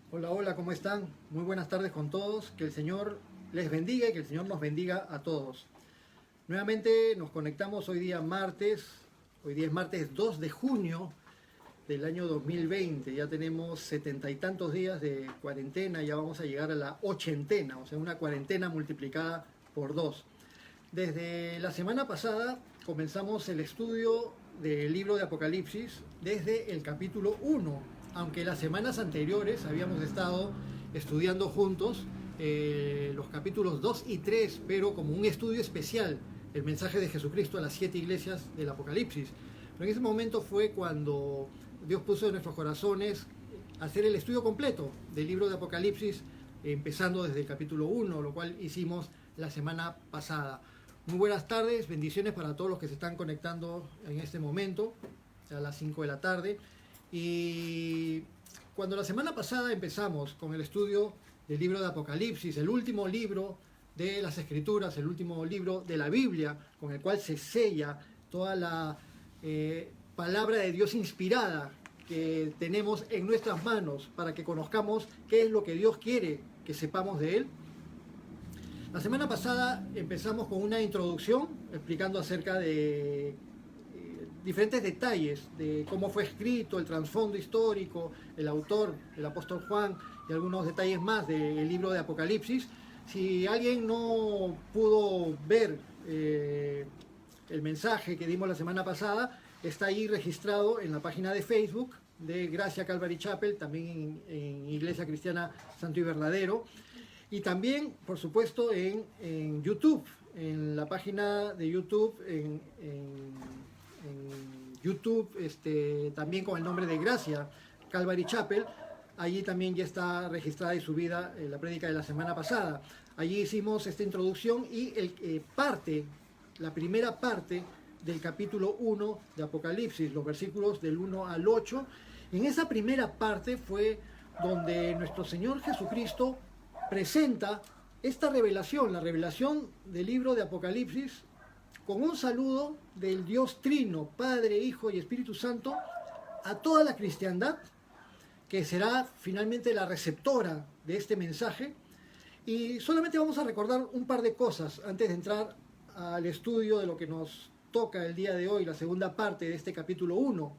Hola, hola, ¿cómo están? Muy buenas tardes con todos. Que el Señor les bendiga y que el Señor nos bendiga a todos. Nuevamente nos conectamos hoy día martes. Hoy día es martes 2 de junio del año 2020. Ya tenemos 70 y tantos días de cuarentena. Ya vamos a llegar a la ochentena, o sea, una cuarentena multiplicada por dos. Desde la semana pasada comenzamos el estudio del libro de Apocalipsis desde el capítulo 1, aunque las semanas anteriores habíamos estado estudiando juntos los capítulos 2 y 3, pero como un estudio especial, el mensaje de Jesucristo a las 7 iglesias del Apocalipsis. Pero en ese momento fue cuando Dios puso en nuestros corazones hacer el estudio completo del libro de Apocalipsis, empezando desde el capítulo 1, lo cual hicimos la semana pasada. Muy buenas tardes, bendiciones para todos los que se están conectando en este momento, a las 5 de la tarde. Y cuando la semana pasada empezamos con el estudio del libro de Apocalipsis, el último libro de las Escrituras, el último libro de la Biblia, con el cual se sella toda la palabra de Dios inspirada que tenemos en nuestras manos para que conozcamos qué es lo que Dios quiere que sepamos de Él. La semana pasada empezamos con una introducción explicando acerca de diferentes detalles de cómo fue escrito, el trasfondo histórico, el autor, el apóstol Juan, y algunos detalles más del libro de Apocalipsis. Si alguien no pudo ver el mensaje que dimos la semana pasada, está ahí registrado en la página de Facebook de Gracia Calvary Chapel, también en Iglesia Cristiana Santo y Verdadero. Y también, por supuesto, en YouTube, en la página de YouTube, en YouTube, también con el nombre de Gracia, Calvary Chapel. Allí también ya está registrada y subida la prédica de la semana pasada. Allí hicimos esta introducción y la primera parte del capítulo 1 de Apocalipsis, los versículos del 1 al 8. En esa primera parte fue donde nuestro Señor Jesucristo presenta esta revelación, la revelación del libro de Apocalipsis, con un saludo del Dios Trino, Padre, Hijo y Espíritu Santo, a toda la cristiandad, que será finalmente la receptora de este mensaje. Y solamente vamos a recordar un par de cosas antes de entrar al estudio de lo que nos toca el día de hoy, la segunda parte de este capítulo 1.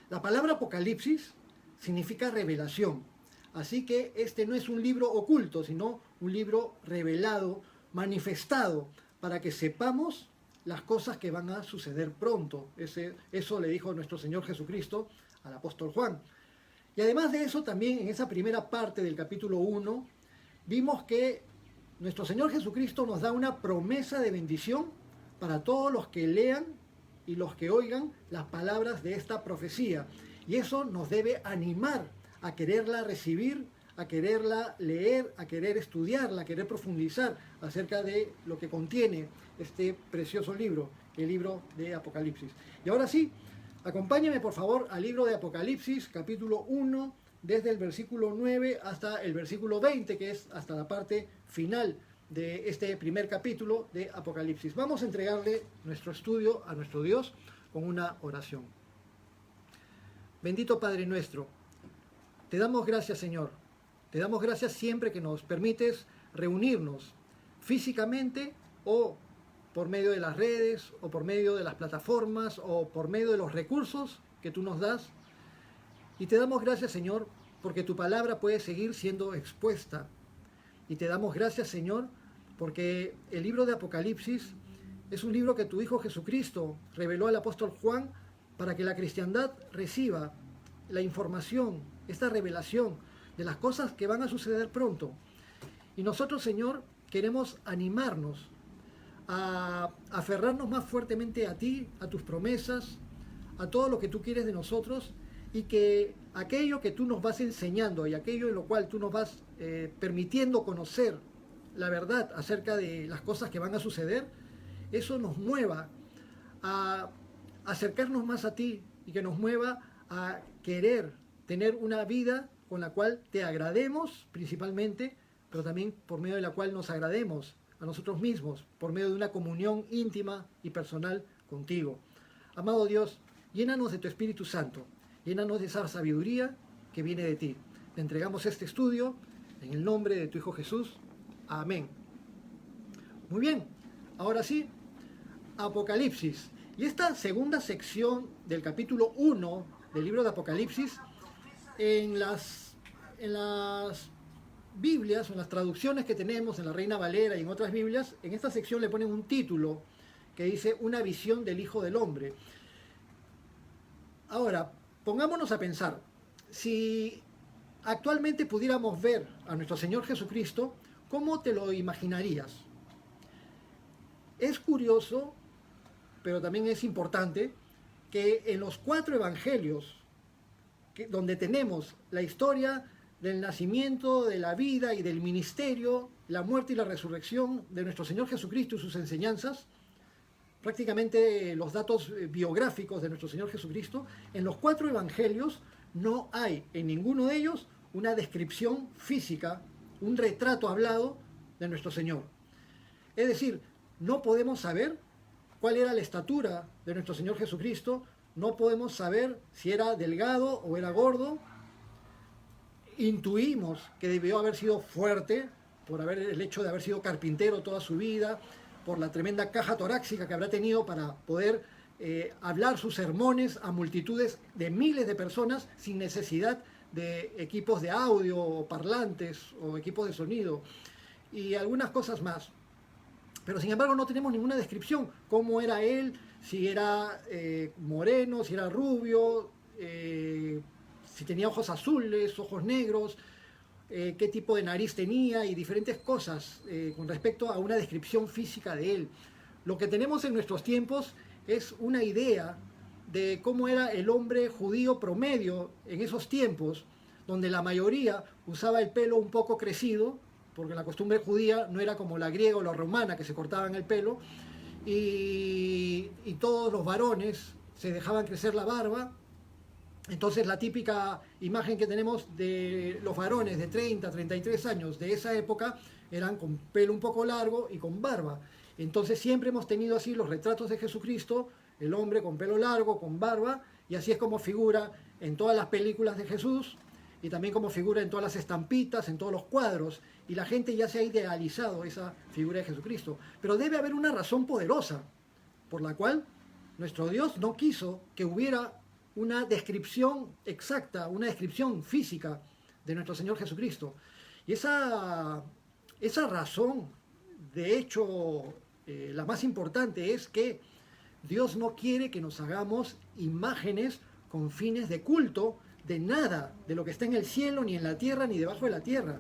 La palabra Apocalipsis significa revelación. Así que este no es un libro oculto, sino un libro revelado, manifestado, para que sepamos las cosas que van a suceder pronto. Eso le dijo nuestro Señor Jesucristo al apóstol Juan. Y además de eso, también en esa primera parte del capítulo 1, vimos que nuestro Señor Jesucristo nos da una promesa de bendición para todos los que lean y los que oigan las palabras de esta profecía. Y eso nos debe animar a quererla recibir, a quererla leer, a querer estudiarla, a querer profundizar acerca de lo que contiene este precioso libro, el libro de Apocalipsis. Y ahora sí, acompáñame por favor al libro de Apocalipsis, capítulo 1, desde el versículo 9 hasta el versículo 20, que es hasta la parte final de este primer capítulo de Apocalipsis. Vamos a entregarle nuestro estudio a nuestro Dios con una oración. Bendito Padre nuestro, te damos gracias, Señor. Te damos gracias siempre que nos permites reunirnos físicamente o por medio de las redes o por medio de las plataformas o por medio de los recursos que tú nos das. Y te damos gracias, Señor, porque tu palabra puede seguir siendo expuesta. Y te damos gracias, Señor, porque el libro de Apocalipsis es un libro que tu Hijo Jesucristo reveló al apóstol Juan para que la cristiandad reciba la información, esta revelación de las cosas que van a suceder pronto. Y nosotros, Señor, queremos animarnos a aferrarnos más fuertemente a ti, a tus promesas, a todo lo que tú quieres de nosotros, y que aquello que tú nos vas enseñando y aquello en lo cual tú nos vas permitiendo conocer la verdad acerca de las cosas que van a suceder, eso nos mueva a acercarnos más a ti y que nos mueva a querer tener una vida con la cual te agrademos principalmente, pero también por medio de la cual nos agrademos a nosotros mismos, por medio de una comunión íntima y personal contigo. Amado Dios, llénanos de tu Espíritu Santo, llénanos de esa sabiduría que viene de ti. te entregamos este estudio en el nombre de tu Hijo Jesús. Amén. Muy bien, ahora sí, Apocalipsis. Y esta segunda sección del capítulo 1 del libro de Apocalipsis, en las Biblias, en las traducciones que tenemos en la Reina Valera y en otras Biblias, en esta sección le ponen un título que dice Una visión del Hijo del Hombre. Ahora, pongámonos a pensar, si actualmente pudiéramos ver a nuestro Señor Jesucristo, ¿cómo te lo imaginarías? Es curioso, pero también es importante, que en los 4 evangelios, donde tenemos la historia del nacimiento, de la vida y del ministerio, la muerte y la resurrección de nuestro Señor Jesucristo y sus enseñanzas, prácticamente los datos biográficos de nuestro Señor Jesucristo, en los 4 evangelios no hay en ninguno de ellos una descripción física, un retrato hablado de nuestro Señor. Es decir, no podemos saber cuál era la estatura de nuestro Señor Jesucristo, no podemos saber si era delgado o era gordo. Intuimos que debió haber sido fuerte por el hecho de haber sido carpintero toda su vida, por la tremenda caja torácica que habrá tenido para poder hablar sus sermones a multitudes de miles de personas sin necesidad de equipos de audio o parlantes o equipos de sonido y algunas cosas más. Pero sin embargo no tenemos ninguna descripción, cómo era él, si era moreno, si era rubio, si tenía ojos azules, ojos negros, qué tipo de nariz tenía y diferentes cosas con respecto a una descripción física de él. Lo que tenemos en nuestros tiempos es una idea de cómo era el hombre judío promedio en esos tiempos, donde la mayoría usaba el pelo un poco crecido, porque la costumbre judía no era como la griega o la romana, que se cortaban el pelo, y todos los varones se dejaban crecer la barba. Entonces la típica imagen que tenemos de los varones de 30, 33 años de esa época eran con pelo un poco largo y con barba. Entonces siempre hemos tenido así los retratos de Jesucristo, el hombre con pelo largo, con barba, y así es como figura en todas las películas de Jesús y también como figura en todas las estampitas, en todos los cuadros, y la gente ya se ha idealizado esa figura de Jesucristo. Pero debe haber una razón poderosa por la cual nuestro Dios no quiso que hubiera una descripción exacta, una descripción física de nuestro Señor Jesucristo. Y esa razón, de hecho, la más importante es que Dios no quiere que nos hagamos imágenes con fines de culto de nada, de lo que está en el cielo, ni en la tierra, ni debajo de la tierra.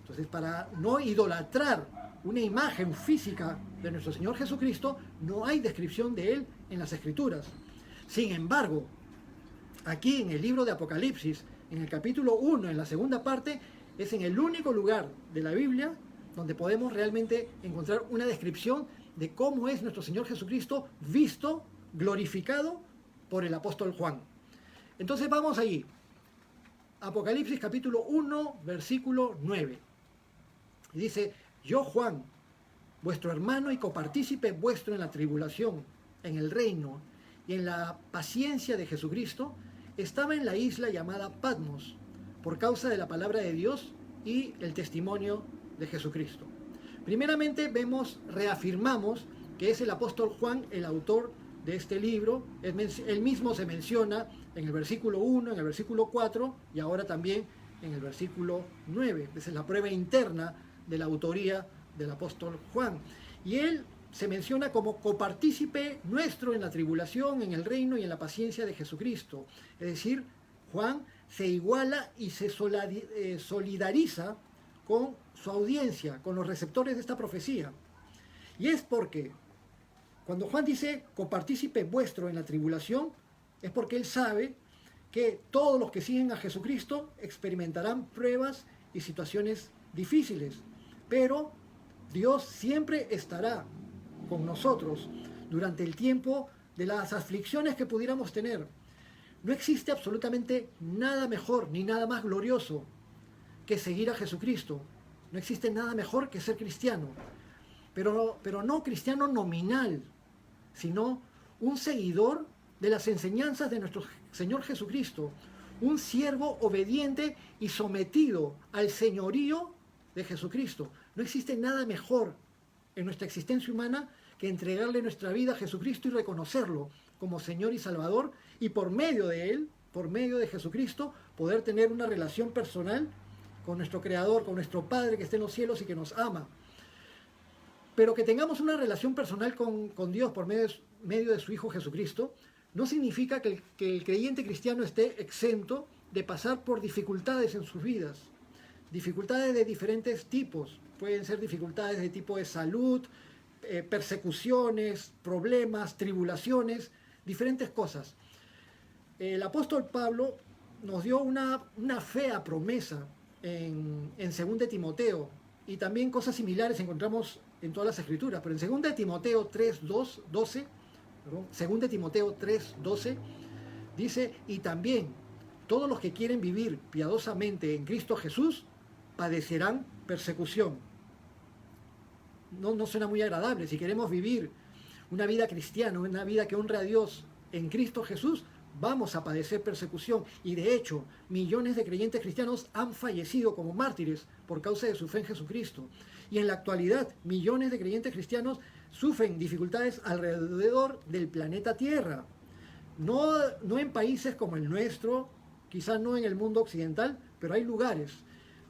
Entonces, para no idolatrar una imagen física de nuestro Señor Jesucristo, no hay descripción de Él en las Escrituras. Sin embargo, aquí en el libro de Apocalipsis, en el capítulo 1, en la segunda parte, es en el único lugar de la Biblia donde podemos realmente encontrar una descripción de cómo es nuestro Señor Jesucristo visto, glorificado por el apóstol Juan. Entonces vamos allí. Apocalipsis capítulo 1, versículo 9. Y dice, yo Juan, vuestro hermano y copartícipe vuestro en la tribulación, en el reino y en la paciencia de Jesucristo, estaba en la isla llamada Patmos, por causa de la palabra de Dios y el testimonio de Jesucristo. Primeramente reafirmamos que es el apóstol Juan el autor de este libro. Él mismo se menciona en el versículo 1, en el versículo 4 y ahora también en el versículo 9. Esa es la prueba interna de la autoría del apóstol Juan. Y él se menciona como copartícipe nuestro en la tribulación, en el reino y en la paciencia de Jesucristo. Es decir, Juan se iguala y se solidariza con su audiencia, con los receptores de esta profecía. Y es porque cuando Juan dice copartícipe vuestro en la tribulación, es porque él sabe que todos los que siguen a Jesucristo experimentarán pruebas y situaciones difíciles, pero Dios siempre estará con nosotros durante el tiempo de las aflicciones que pudiéramos tener. No existe absolutamente nada mejor ni nada más glorioso que seguir a Jesucristo. No existe nada mejor que ser cristiano, pero no cristiano nominal, sino un seguidor de las enseñanzas de nuestro Señor Jesucristo, un siervo obediente y sometido al señorío de Jesucristo. No existe nada mejor en nuestra existencia humana que entregarle nuestra vida a Jesucristo y reconocerlo como Señor y Salvador, y por medio de Él, por medio de Jesucristo, poder tener una relación personal con nuestro Creador, con nuestro Padre que está en los cielos y que nos ama. Pero que tengamos una relación personal con Dios por medio de su Hijo Jesucristo, no significa que el creyente cristiano esté exento de pasar por dificultades en sus vidas. Dificultades de diferentes tipos. Pueden ser dificultades de tipo de salud, persecuciones, problemas, tribulaciones, diferentes cosas. El apóstol Pablo nos dio una fea promesa en 2 Timoteo, y también cosas similares encontramos en todas las escrituras, pero en 2 Timoteo 3:12, 2 Timoteo 3:12 dice: y también todos los que quieren vivir piadosamente en Cristo Jesús padecerán persecución. No suena muy agradable. Si queremos vivir una vida cristiana, una vida que honre a Dios en Cristo Jesús, vamos a padecer persecución. Y de hecho, millones de creyentes cristianos han fallecido como mártires por causa de su fe en Jesucristo. Y en la actualidad, millones de creyentes cristianos sufren dificultades alrededor del planeta Tierra. No en países como el nuestro, quizás no en el mundo occidental, pero hay lugares.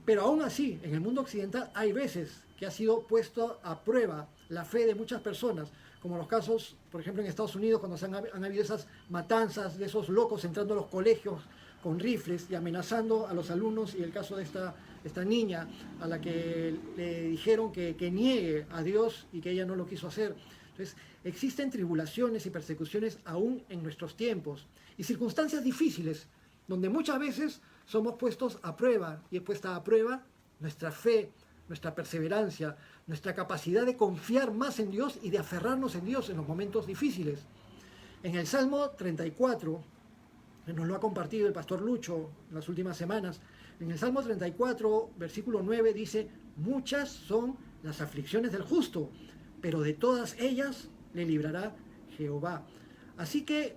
Pero aún así, en el mundo occidental hay veces que ha sido puesto a prueba la fe de muchas personas, como los casos, por ejemplo, en Estados Unidos, cuando han habido esas matanzas de esos locos entrando a los colegios con rifles y amenazando a los alumnos, y el caso de esta niña a la que le dijeron que niegue a Dios y que ella no lo quiso hacer. Entonces, existen tribulaciones y persecuciones aún en nuestros tiempos, y circunstancias difíciles, donde muchas veces somos puestos a prueba, y es puesta a prueba nuestra fe, nuestra perseverancia, nuestra capacidad de confiar más en Dios y de aferrarnos en Dios en los momentos difíciles. En el Salmo 34, nos lo ha compartido el pastor Lucho en las últimas semanas, en el Salmo 34, versículo 9 dice: muchas son las aflicciones del justo, pero de todas ellas le librará Jehová. Así que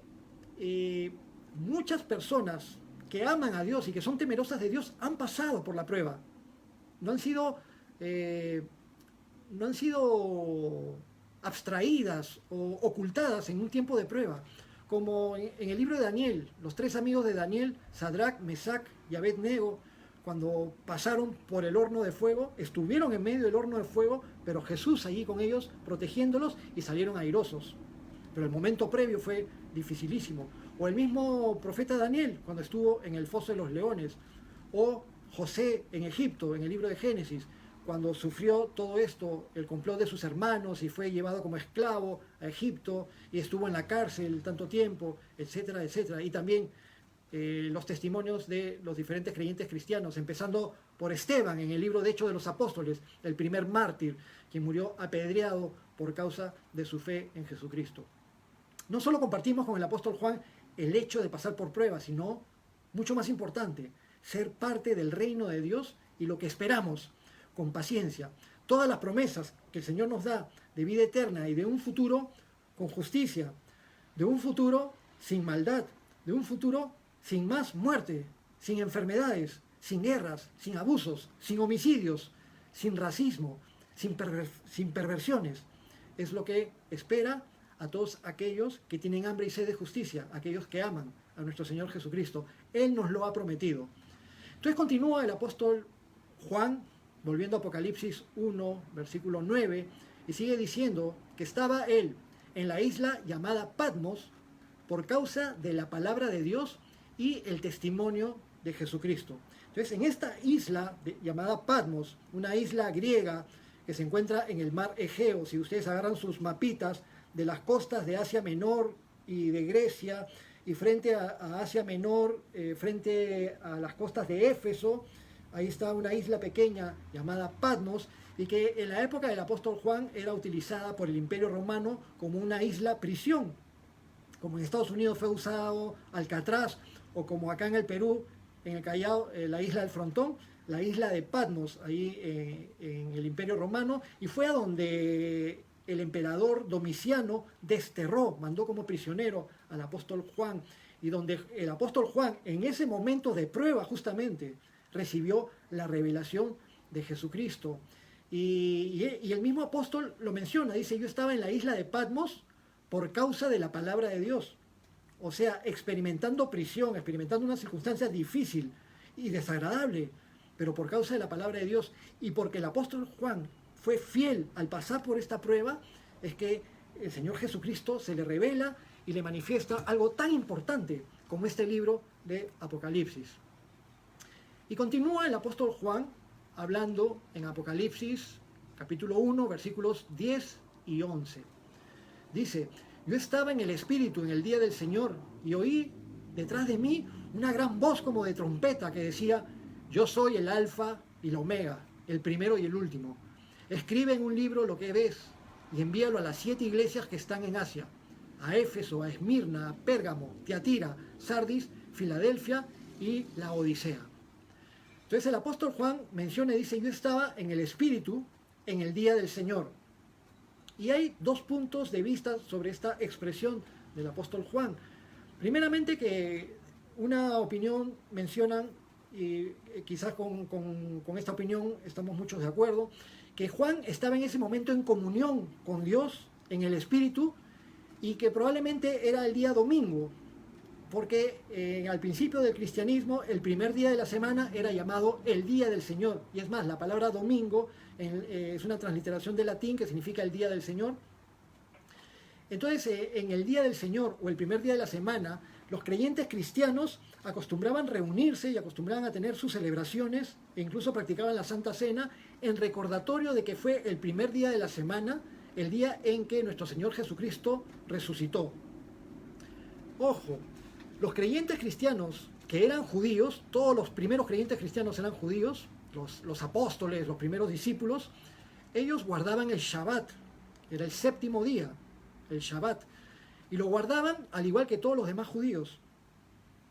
muchas personas que aman a Dios y que son temerosas de Dios han pasado por la prueba. No han sido abstraídas o ocultadas en un tiempo de prueba. Como en el libro de Daniel, los 3 amigos de Daniel, Sadrach, Mesac y Abed-nego, cuando pasaron por el horno de fuego, estuvieron en medio del horno de fuego, pero Jesús allí con ellos, protegiéndolos, y salieron airosos. Pero el momento previo fue dificilísimo. O el mismo profeta Daniel, cuando estuvo en el foso de los leones. O José en Egipto, en el libro de Génesis, cuando sufrió todo esto, el complot de sus hermanos, y fue llevado como esclavo a Egipto y estuvo en la cárcel tanto tiempo, etcétera, etcétera. Y también los testimonios de los diferentes creyentes cristianos, empezando por Esteban en el libro de Hechos de los Apóstoles, el primer mártir, quien murió apedreado por causa de su fe en Jesucristo. No solo compartimos con el apóstol Juan el hecho de pasar por pruebas, sino, mucho más importante, ser parte del reino de Dios y lo que esperamos con paciencia. Todas las promesas que el Señor nos da de vida eterna y de un futuro con justicia, de un futuro sin maldad, de un futuro sin más muerte, sin enfermedades, sin guerras, sin abusos, sin homicidios, sin racismo, sin perversiones. Es lo que espera a todos aquellos que tienen hambre y sed de justicia, aquellos que aman a nuestro Señor Jesucristo. Él nos lo ha prometido. Entonces continúa el apóstol Juan, volviendo a Apocalipsis 1, versículo 9, y sigue diciendo que estaba él en la isla llamada Patmos por causa de la palabra de Dios y el testimonio de Jesucristo. Entonces, en esta isla llamada Patmos, una isla griega que se encuentra en el mar Egeo, si ustedes agarran sus mapitas de las costas de Asia Menor y de Grecia, y frente a Asia Menor, frente a las costas de Éfeso, ahí está una isla pequeña llamada Patmos, y que en la época del apóstol Juan era utilizada por el Imperio Romano como una isla prisión, como en Estados Unidos fue usado Alcatraz, o como acá en el Perú, en el Callao, la isla del Frontón, la isla de Patmos, ahí en el Imperio Romano, y fue a donde el emperador Domiciano desterró, mandó como prisionero al apóstol Juan. y donde el apóstol Juan, en ese momento de prueba justamente, recibió la revelación de Jesucristo. Y el mismo apóstol lo menciona, dice, yo estaba en la isla de Patmos por causa de la palabra de Dios. O sea, experimentando prisión, experimentando una circunstancia difícil y desagradable, pero por causa de la palabra de Dios. Y porque el apóstol Juan fue fiel al pasar por esta prueba, es que el Señor Jesucristo se le revela y le manifiesta algo tan importante como este libro de Apocalipsis. Y continúa el apóstol Juan hablando en Apocalipsis capítulo 1, versículos 10 y 11. Dice, yo estaba en el Espíritu en el día del Señor y oí detrás de mí una gran voz como de trompeta que decía, yo soy el Alfa y la Omega, el primero y el último. Escribe en un libro lo que ves y envíalo a las 7 iglesias que están en Asia, a Éfeso, a Esmirna, a Pérgamo, Tiatira, Sardis, Filadelfia y la Odisea. Entonces el apóstol Juan menciona y dice, yo estaba en el Espíritu en el día del Señor. Y hay dos puntos de vista sobre esta expresión del apóstol Juan. Primeramente que una opinión mencionan, y quizás con esta opinión estamos muchos de acuerdo, que Juan estaba en ese momento en comunión con Dios en el Espíritu y que probablemente era el día domingo, porque al principio del cristianismo el primer día de la semana era llamado el día del Señor. Y es más, la palabra domingo es una transliteración del latín que significa el día del Señor. Entonces, en el día del Señor o el primer día de la semana, los creyentes cristianos acostumbraban reunirse y acostumbraban a tener sus celebraciones e incluso practicaban la Santa Cena en recordatorio de que fue el primer día de la semana, el día en que nuestro Señor Jesucristo resucitó. Ojo, los creyentes cristianos que eran judíos, todos los primeros creyentes cristianos eran judíos, los apóstoles, los primeros discípulos, ellos guardaban el Shabbat, era el séptimo día, el Shabbat, y lo guardaban al igual que todos los demás judíos.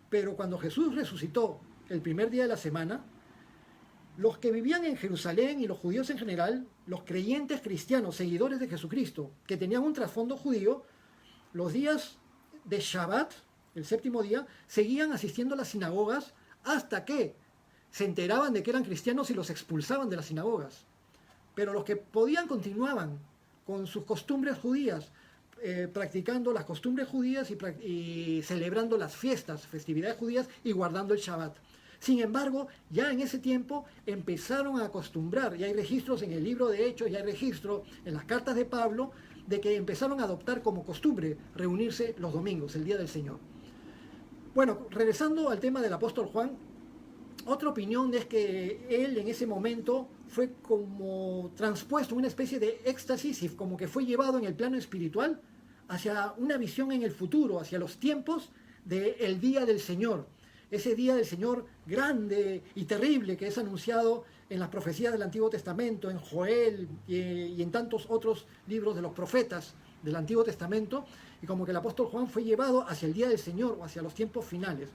Pero cuando Jesús resucitó el primer día de la semana, los que vivían en Jerusalén y los judíos en general, los creyentes cristianos, seguidores de Jesucristo, que tenían un trasfondo judío, los días de Shabbat, el séptimo día, seguían asistiendo a las sinagogas hasta que se enteraban de que eran cristianos y los expulsaban de las sinagogas. Pero los que podían continuaban con sus costumbres judías, practicando las costumbres judías y celebrando las fiestas, festividades judías y guardando el Shabbat. Sin embargo, ya en ese tiempo empezaron a acostumbrar, y hay registros en el libro de Hechos, y hay registro en las cartas de Pablo, de que empezaron a adoptar como costumbre reunirse los domingos, el día del Señor. Bueno, regresando al tema del apóstol Juan, otra opinión es que él en ese momento fue como transpuesto una especie de éxtasis y como que fue llevado en el plano espiritual hacia una visión en el futuro, hacia los tiempos del día del Señor. Ese día del Señor grande y terrible que es anunciado en las profecías del Antiguo Testamento, en Joel y en tantos otros libros de los profetas del Antiguo Testamento, y como que el apóstol Juan fue llevado hacia el día del Señor o hacia los tiempos finales.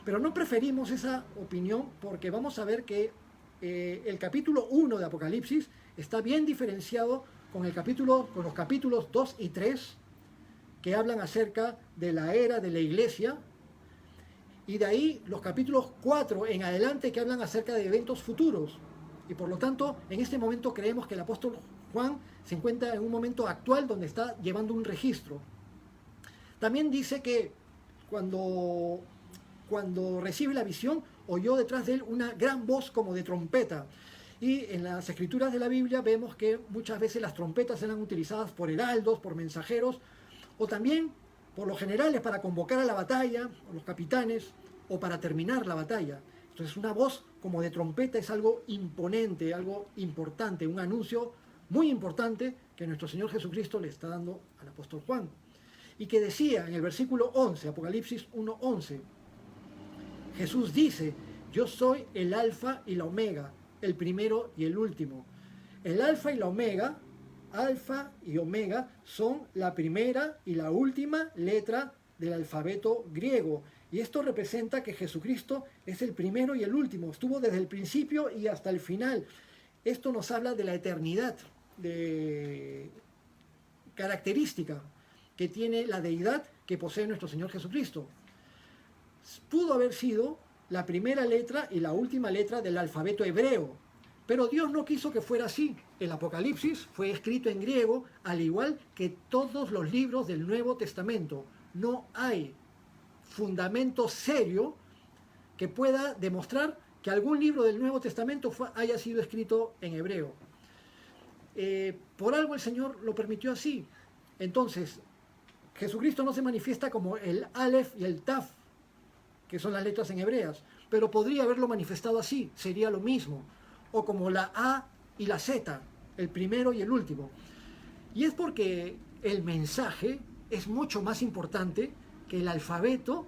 Pero no preferimos esa opinión porque vamos a ver que el capítulo 1 de Apocalipsis está bien diferenciado con los capítulos 2 y 3 que hablan acerca de la era de la iglesia, y de ahí los capítulos 4 en adelante que hablan acerca de eventos futuros. Y por lo tanto, en este momento creemos que el apóstol Juan se encuentra en un momento actual donde está llevando un registro. También dice que cuando recibe la visión, oyó detrás de él una gran voz como de trompeta. Y en las escrituras de la Biblia vemos que muchas veces las trompetas eran utilizadas por heraldos, por mensajeros, o también, por lo general, es para convocar a la batalla, a los capitanes, o para terminar la batalla. Entonces una voz como de trompeta es algo imponente, algo importante, un anuncio muy importante que nuestro Señor Jesucristo le está dando al apóstol Juan. Y que decía en el versículo 11, Apocalipsis 1:11, Jesús dice, yo soy el alfa y la omega, el primero y el último. El alfa y la omega, alfa y omega, son la primera y la última letra del alfabeto griego. Y esto representa que Jesucristo es el primero y el último, estuvo desde el principio y hasta el final. Esto nos habla de la eternidad, de característica que tiene la deidad que posee nuestro Señor Jesucristo. pudo haber sido la primera letra y la última letra del alfabeto hebreo, pero Dios no quiso que fuera así. El Apocalipsis fue escrito en griego, al igual que todos los libros del Nuevo Testamento. No hay fundamento serio que pueda demostrar que algún libro del Nuevo Testamento haya sido escrito en hebreo. Por algo el Señor lo permitió así. Entonces, Jesucristo no se manifiesta como el Aleph y el Taf, que son las letras en hebreas, pero podría haberlo manifestado así, sería lo mismo, o como la A y la Z, el primero y el último. Y es porque el mensaje es mucho más importante que el alfabeto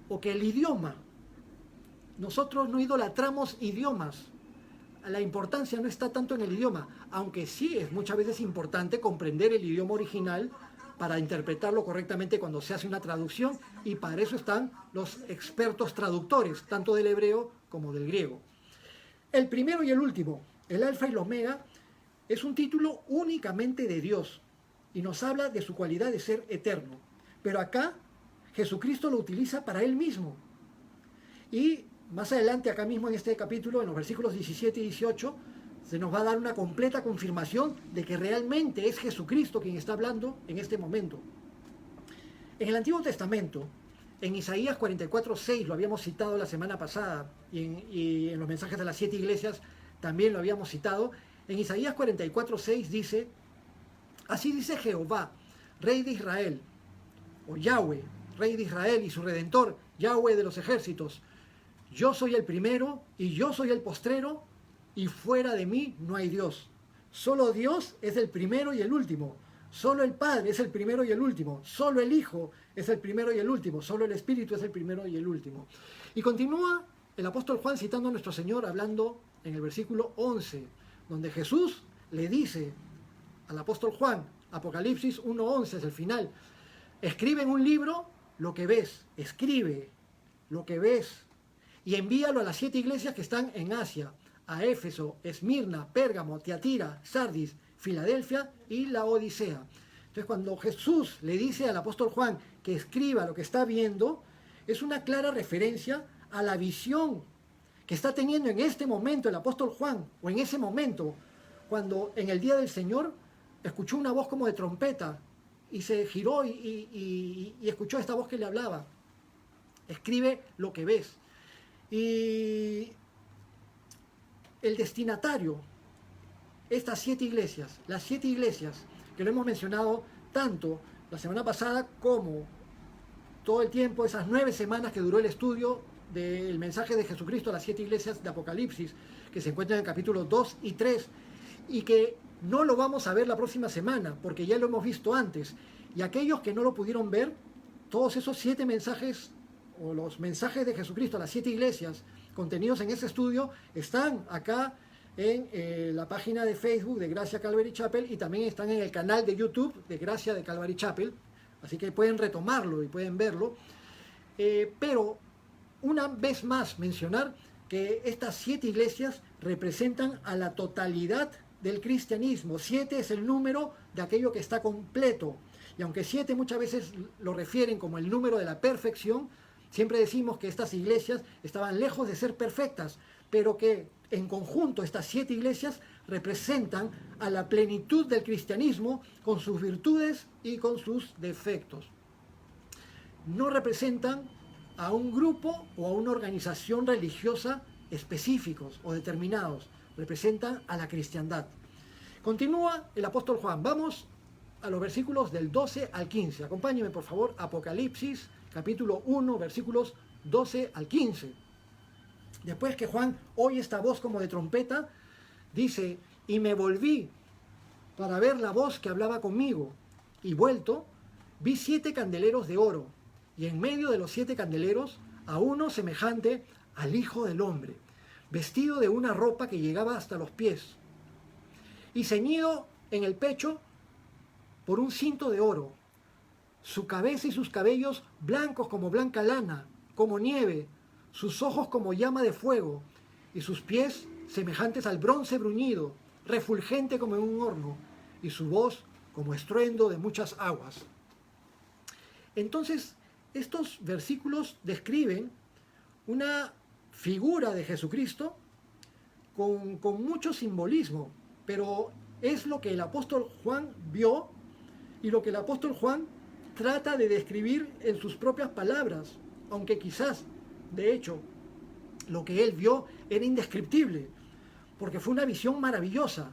o que el idioma. Nosotros no idolatramos idiomas. La importancia no está tanto en el idioma, aunque sí es muchas veces importante comprender el idioma original para interpretarlo correctamente cuando se hace una traducción, y para eso están los expertos traductores, tanto del hebreo como del griego. El primero y el último, el alfa y el omega, es un título únicamente de Dios y nos habla de su cualidad de ser eterno. Pero acá Jesucristo lo utiliza para Él mismo. Y más adelante, acá mismo en este capítulo, en los versículos 17 y 18, se nos va a dar una completa confirmación de que realmente es Jesucristo quien está hablando en este momento. En el Antiguo Testamento, en Isaías 44:6, lo habíamos citado la semana pasada, y en los mensajes de las 7 iglesias también lo habíamos citado. En Isaías 44:6 dice: así dice Jehová, Rey de Israel, o Yahweh, Rey de Israel y su Redentor, Yahweh de los ejércitos: yo soy el primero y yo soy el postrero, y fuera de mí no hay Dios. Solo Dios es el primero y el último. Solo el Padre es el primero y el último. Solo el Hijo es el primero y el último. Solo el Espíritu es el primero y el último. Y continúa el apóstol Juan citando a nuestro Señor, hablando en el versículo 11, donde Jesús le dice al apóstol Juan, Apocalipsis 1:11 es el final: escribe en un libro lo que ves, escribe lo que ves, y envíalo a las 7 iglesias que están en Asia, a Éfeso, Esmirna, Pérgamo, Tiatira, Sardis, Filadelfia y la Odisea. Entonces, cuando Jesús le dice al apóstol Juan que escriba lo que está viendo, es una clara referencia a la visión que está teniendo en este momento el apóstol Juan, o en ese momento, cuando en el día del Señor escuchó una voz como de trompeta y se giró y escuchó esta voz que le hablaba: escribe lo que ves. Y el destinatario, estas 7 iglesias, las 7 iglesias que lo hemos mencionado tanto la semana pasada como todo el tiempo, esas 9 semanas que duró el estudio del mensaje de Jesucristo a las 7 iglesias de Apocalipsis, que se encuentran en el capítulo 2 y 3, y que no lo vamos a ver la próxima semana, porque ya lo hemos visto antes. Y aquellos que no lo pudieron ver, todos esos 7 mensajes, o los mensajes de Jesucristo a las 7 iglesias contenidos en ese estudio, están acá en la página de Facebook de Gracia Calvary Chapel, y también están en el canal de YouTube de Gracia de Calvary Chapel, así que pueden retomarlo y pueden verlo. Pero una vez más mencionar que estas 7 iglesias representan a la totalidad del cristianismo. 7 es el número de aquello que está completo, y aunque 7 muchas veces lo refieren como el número de la perfección, siempre decimos que estas iglesias estaban lejos de ser perfectas, pero que en conjunto estas 7 iglesias representan a la plenitud del cristianismo, con sus virtudes y con sus defectos. No representan a un grupo o a una organización religiosa específicos o determinados, representan a la cristiandad. Continúa el apóstol Juan. Vamos a los versículos del 12 al 15. Acompáñenme, por favor, Apocalipsis, capítulo 1, versículos 12 al 15. Después que Juan oye esta voz como de trompeta, dice: y me volví para ver la voz que hablaba conmigo, y vuelto, vi 7 candeleros de oro, y en medio de los 7 candeleros a uno semejante al Hijo del Hombre, vestido de una ropa que llegaba hasta los pies, y ceñido en el pecho por un cinto de oro, su cabeza y sus cabellos blancos como blanca lana, como nieve, sus ojos como llama de fuego, y sus pies semejantes al bronce bruñido, refulgente como en un horno, y su voz como estruendo de muchas aguas. Entonces, estos versículos describen una figura de Jesucristo con mucho simbolismo, pero es lo que el apóstol Juan vio y lo que el apóstol Juan trata de describir en sus propias palabras, aunque quizás, de hecho, lo que él vio era indescriptible, porque fue una visión maravillosa,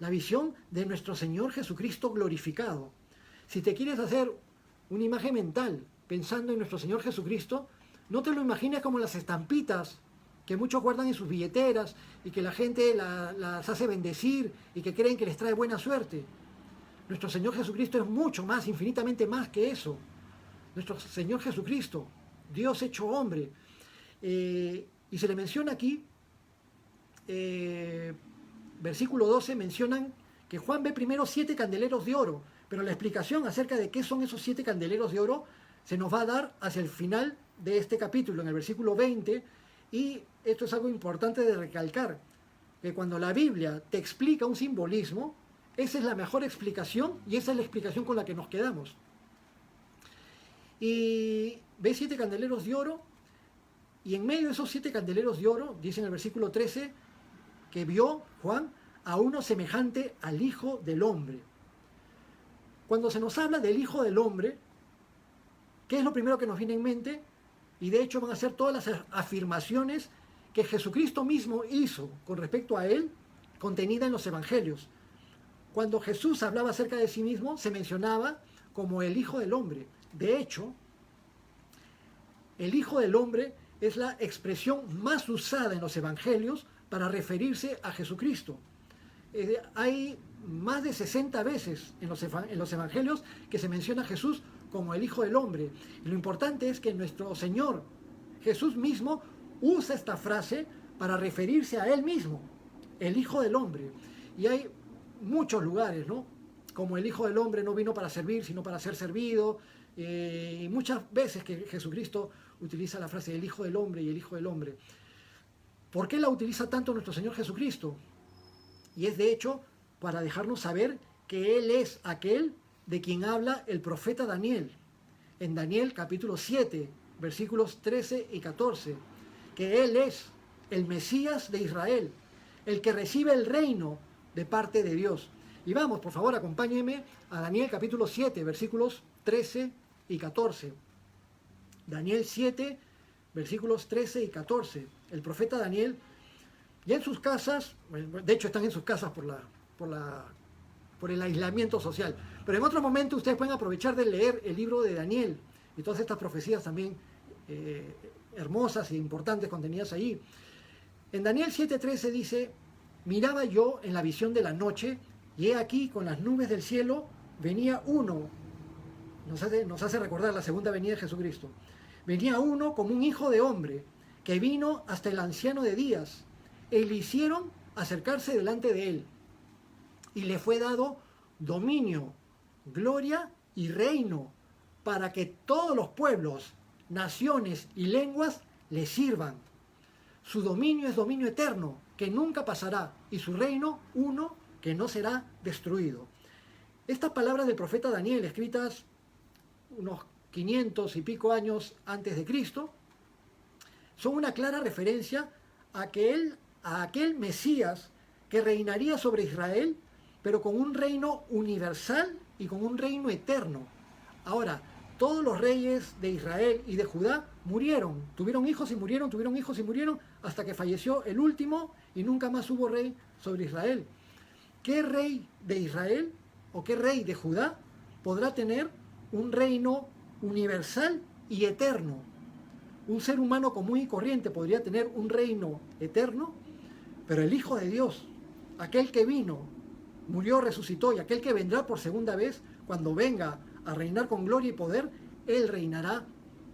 la visión de nuestro Señor Jesucristo glorificado. Si te quieres hacer una imagen mental pensando en nuestro Señor Jesucristo, no te lo imagines como las estampitas que muchos guardan en sus billeteras y que la gente las hace bendecir y que creen que les trae buena suerte. Nuestro Señor Jesucristo es mucho más, infinitamente más que eso. Nuestro Señor Jesucristo, Dios hecho hombre. Y se le menciona aquí, versículo 12, mencionan que Juan ve primero 7 candeleros de oro, pero la explicación acerca de qué son esos 7 candeleros de oro se nos va a dar hacia el final de este capítulo, en el versículo 20, y esto es algo importante de recalcar, que cuando la Biblia te explica un simbolismo, esa es la mejor explicación y esa es la explicación con la que nos quedamos. Y ve 7 candeleros de oro, y en medio de esos 7 candeleros de oro, dice en el versículo 13, que vio Juan a uno semejante al Hijo del Hombre. Cuando se nos habla del Hijo del Hombre, ¿qué es lo primero que nos viene en mente? Y de hecho van a ser todas las afirmaciones que Jesucristo mismo hizo con respecto a él, contenida en los Evangelios. Cuando Jesús hablaba acerca de sí mismo, se mencionaba como el Hijo del Hombre. De hecho, el Hijo del Hombre es la expresión más usada en los Evangelios para referirse a Jesucristo. Hay más de 60 veces en los Evangelios que se menciona a Jesús como el Hijo del Hombre. Y lo importante es que nuestro Señor Jesús mismo usa esta frase para referirse a Él mismo, el Hijo del Hombre. Y hay muchos lugares, ¿no? Como el Hijo del Hombre no vino para servir, sino para ser servido. Y muchas veces que Jesucristo utiliza la frase el Hijo del Hombre y el Hijo del Hombre. ¿Por qué la utiliza tanto nuestro Señor Jesucristo? Y es de hecho para dejarnos saber que Él es aquel de quien habla el profeta Daniel. En Daniel capítulo 7, versículos 13 y 14. Que Él es el Mesías de Israel, el que recibe el reino de parte de Dios. Y vamos, por favor, acompáñenme a Daniel capítulo 7, versículos 13 y 14. Daniel 7, versículos 13 y 14. El profeta Daniel, ya en sus casas, de hecho están en sus casas por el aislamiento social, pero en otro momento ustedes pueden aprovechar de leer el libro de Daniel y todas estas profecías también hermosas e importantes contenidas ahí. En Daniel 7:13 dice: miraba yo en la visión de la noche, y he aquí con las nubes del cielo venía uno. Nos hace recordar la segunda venida de Jesucristo. Venía uno como un hijo de hombre, que vino hasta el anciano de días, y le hicieron acercarse delante de él. Y le fue dado dominio, gloria y reino, para que todos los pueblos, naciones y lenguas le sirvan. Su dominio es dominio eterno, que nunca pasará, y su reino uno que no será destruido. Estas palabras del profeta Daniel, escritas unos 500 y pico años antes de Cristo, son una clara referencia a aquel Mesías que reinaría sobre Israel, pero con un reino universal y con un reino eterno. Ahora, todos los reyes de Israel y de Judá murieron, tuvieron hijos y murieron, tuvieron hijos y murieron, hasta que falleció el último y nunca más hubo rey sobre Israel. ¿Qué rey de Israel o qué rey de Judá podrá tener un reino universal y eterno? Un ser humano común y corriente podría tener un reino eterno, pero el Hijo de Dios, aquel que vino, murió, resucitó, y aquel que vendrá por segunda vez, cuando venga a reinar con gloria y poder, Él reinará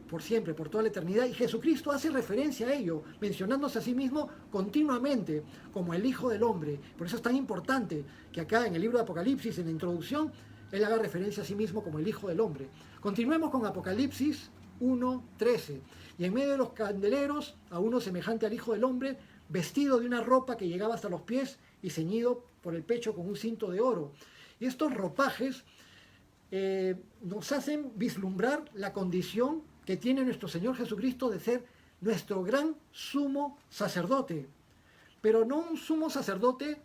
por siempre, por toda la eternidad. Y Jesucristo hace referencia a ello, mencionándose a sí mismo continuamente como el Hijo del Hombre. Por eso es tan importante que acá en el libro de Apocalipsis, en la introducción, Él haga referencia a sí mismo como el Hijo del Hombre. Continuemos con Apocalipsis 1:13. Y en medio de los candeleros, a uno semejante al Hijo del Hombre, vestido de una ropa que llegaba hasta los pies y ceñido por el pecho con un cinto de oro. Y estos ropajes nos hacen vislumbrar la condición que tiene nuestro Señor Jesucristo de ser nuestro gran sumo sacerdote, pero no un sumo sacerdote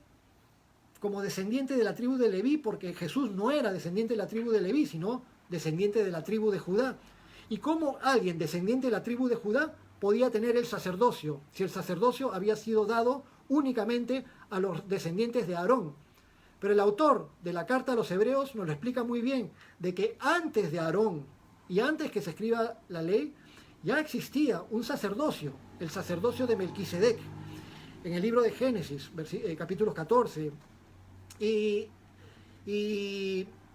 como descendiente de la tribu de Leví, porque Jesús no era descendiente de la tribu de Leví, sino descendiente de la tribu de Judá. ¿Y cómo alguien descendiente de la tribu de Judá podía tener el sacerdocio, si el sacerdocio había sido dado únicamente a los descendientes de Aarón? Pero el autor de la carta a los hebreos nos lo explica muy bien, de que antes de Aarón y antes que se escriba la ley, ya existía un sacerdocio, el sacerdocio de Melquisedec, en el libro de Génesis, capítulos 14. Y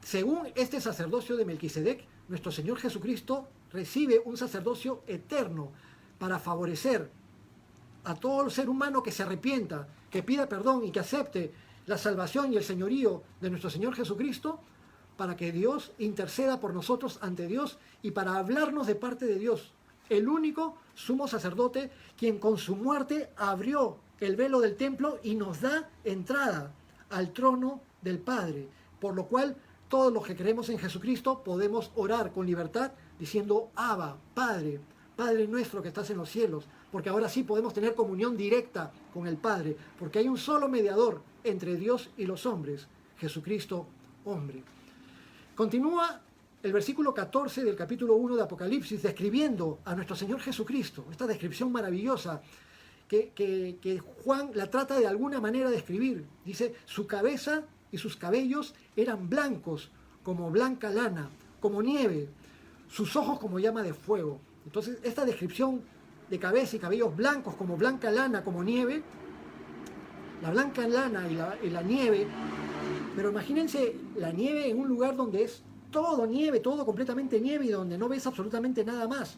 según este sacerdocio de Melquisedec, nuestro Señor Jesucristo recibe un sacerdocio eterno para favorecer a todo ser humano que se arrepienta, que pida perdón y que acepte la salvación y el señorío de nuestro Señor Jesucristo, para que Dios interceda por nosotros ante Dios y para hablarnos de parte de Dios, el único sumo sacerdote quien con su muerte abrió el velo del templo y nos da entrada al trono del Padre, por lo cual todos los que creemos en Jesucristo podemos orar con libertad diciendo: Abba, Padre, Padre nuestro que estás en los cielos, porque ahora sí podemos tener comunión directa con el Padre, porque hay un solo mediador entre Dios y los hombres, Jesucristo hombre. Continúa el versículo 14 del capítulo 1 de Apocalipsis describiendo a nuestro Señor Jesucristo, esta descripción maravillosa que Juan la trata de alguna manera de escribir. Dice: su cabeza y sus cabellos eran blancos como blanca lana, como nieve, sus ojos como llama de fuego. Entonces, esta descripción de cabeza y cabellos blancos como blanca lana, como nieve, la blanca lana y la nieve, pero imagínense la nieve en un lugar donde es todo nieve, todo completamente nieve y donde no ves absolutamente nada más.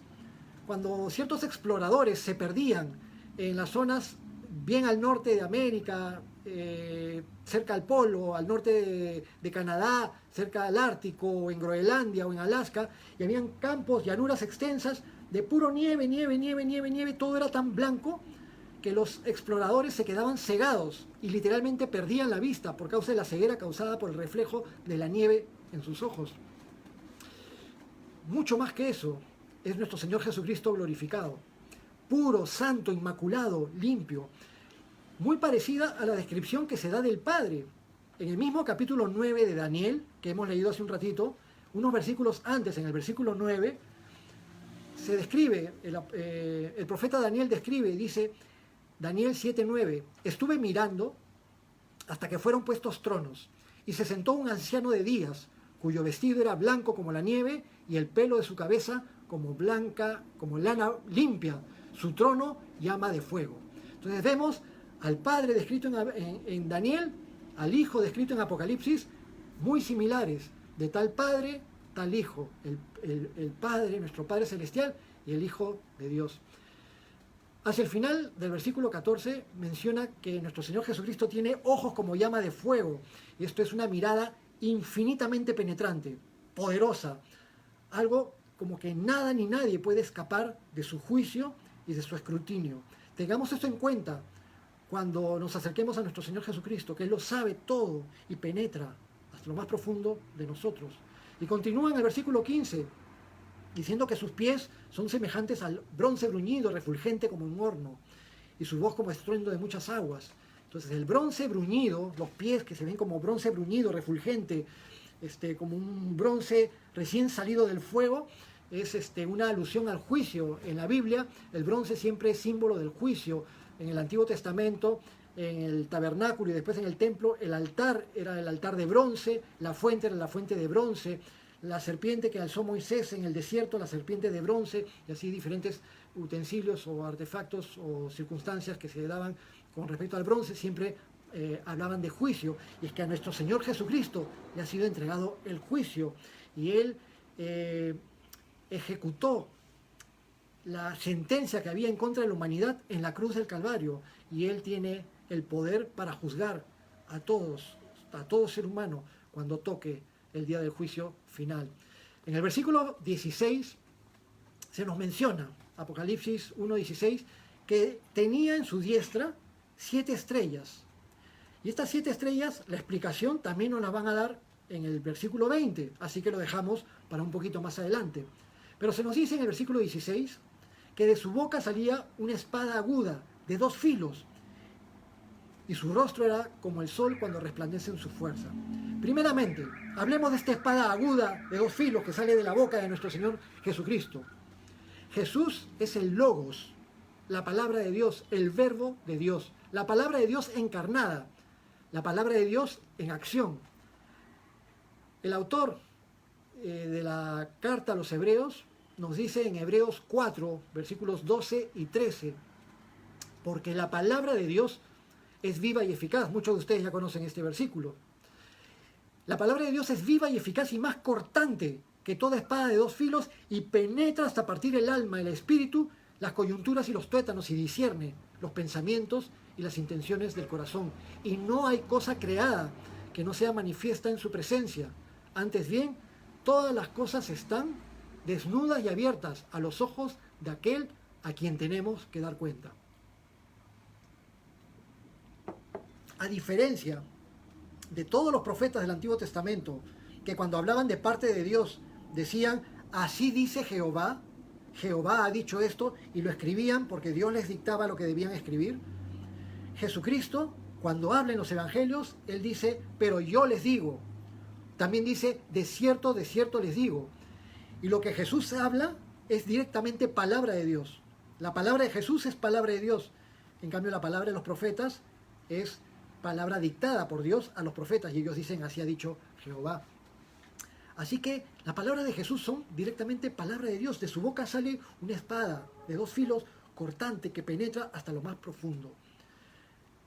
Cuando ciertos exploradores se perdían en las zonas bien al norte de América, cerca al Polo, al norte de Canadá, cerca del Ártico, o en Groenlandia o en Alaska, y habían campos, llanuras extensas de puro nieve, nieve, nieve, nieve, nieve, todo era tan blanco que los exploradores se quedaban cegados y literalmente perdían la vista por causa de la ceguera causada por el reflejo de la nieve en sus ojos. Mucho más que eso es nuestro Señor Jesucristo glorificado, puro, santo, inmaculado, limpio, muy parecida a la descripción que se da del Padre. En el mismo capítulo 9 de Daniel, que hemos leído hace un ratito, unos versículos antes, en el versículo 9, se describe, el profeta Daniel describe, dice, Daniel 7:9, estuve mirando hasta que fueron puestos tronos, y se sentó un anciano de días, cuyo vestido era blanco como la nieve, y el pelo de su cabeza como blanca, como lana limpia, su trono llama de fuego. Entonces vemos al Padre descrito en Daniel, al Hijo descrito en Apocalipsis, muy similares, de tal Padre, tal Hijo, el Padre, nuestro Padre Celestial, y el Hijo de Dios. Hacia el final del versículo 14 menciona que nuestro Señor Jesucristo tiene ojos como llama de fuego, y esto es una mirada infinitamente penetrante, poderosa, algo como que nada ni nadie puede escapar de su juicio y de su escrutinio. Tengamos esto en cuenta cuando nos acerquemos a nuestro Señor Jesucristo, que Él lo sabe todo y penetra hasta lo más profundo de nosotros. Y continúa en el versículo 15, diciendo que sus pies son semejantes al bronce bruñido, refulgente como un horno, y su voz como estruendo de muchas aguas. Entonces el bronce bruñido, los pies que se ven como bronce bruñido, refulgente, como un bronce recién salido del fuego, es una alusión al juicio. En la Biblia el bronce siempre es símbolo del juicio. En el Antiguo Testamento, en el tabernáculo y después en el templo, el altar era el altar de bronce, la fuente era la fuente de bronce, la serpiente que alzó Moisés en el desierto, la serpiente de bronce, y así diferentes utensilios o artefactos o circunstancias que se daban con respecto al bronce, siempre hablaban de juicio. Y es que a nuestro Señor Jesucristo le ha sido entregado el juicio, y Él ejecutó la sentencia que había en contra de la humanidad en la cruz del Calvario, y Él tiene el poder para juzgar a todos, a todo ser humano, cuando toque el día del juicio final. En el versículo 16 se nos menciona, Apocalipsis 1:16, que tenía en su diestra 7 estrellas. Y estas 7 estrellas, la explicación también nos la van a dar en el versículo 20, así que lo dejamos para un poquito más adelante. Pero se nos dice en el versículo 16 que de su boca salía una espada aguda de 2 filos y su rostro era como el sol cuando resplandece en su fuerza. Primeramente, hablemos de esta espada aguda de 2 filos que sale de la boca de nuestro Señor Jesucristo. Jesús es el Logos, la palabra de Dios, el verbo de Dios, la palabra de Dios encarnada, la palabra de Dios en acción. El autor de la carta a los Hebreos nos dice en Hebreos 4, versículos 12 y 13, porque la palabra de Dios es viva y eficaz. Muchos de ustedes ya conocen este versículo. La palabra de Dios es viva y eficaz y más cortante que toda espada de 2 filos y penetra hasta partir el alma, el espíritu, las coyunturas y los tuétanos y discierne los pensamientos y las intenciones del corazón. Y no hay cosa creada que no sea manifiesta en su presencia. Antes bien, todas las cosas están desnudas y abiertas a los ojos de aquel a quien tenemos que dar cuenta. A diferencia de todos los profetas del Antiguo Testamento, que cuando hablaban de parte de Dios decían, así dice Jehová, Jehová ha dicho esto, y lo escribían porque Dios les dictaba lo que debían escribir. Jesucristo, cuando habla en los evangelios, Él dice, pero yo les digo. También dice, de cierto les digo. Y lo que Jesús habla es directamente palabra de Dios. La palabra de Jesús es palabra de Dios. En cambio, la palabra de los profetas es palabra dictada por Dios a los profetas. Y ellos dicen, así ha dicho Jehová. Así que las palabras de Jesús son directamente palabra de Dios. De su boca sale una espada de 2 filos cortante que penetra hasta lo más profundo.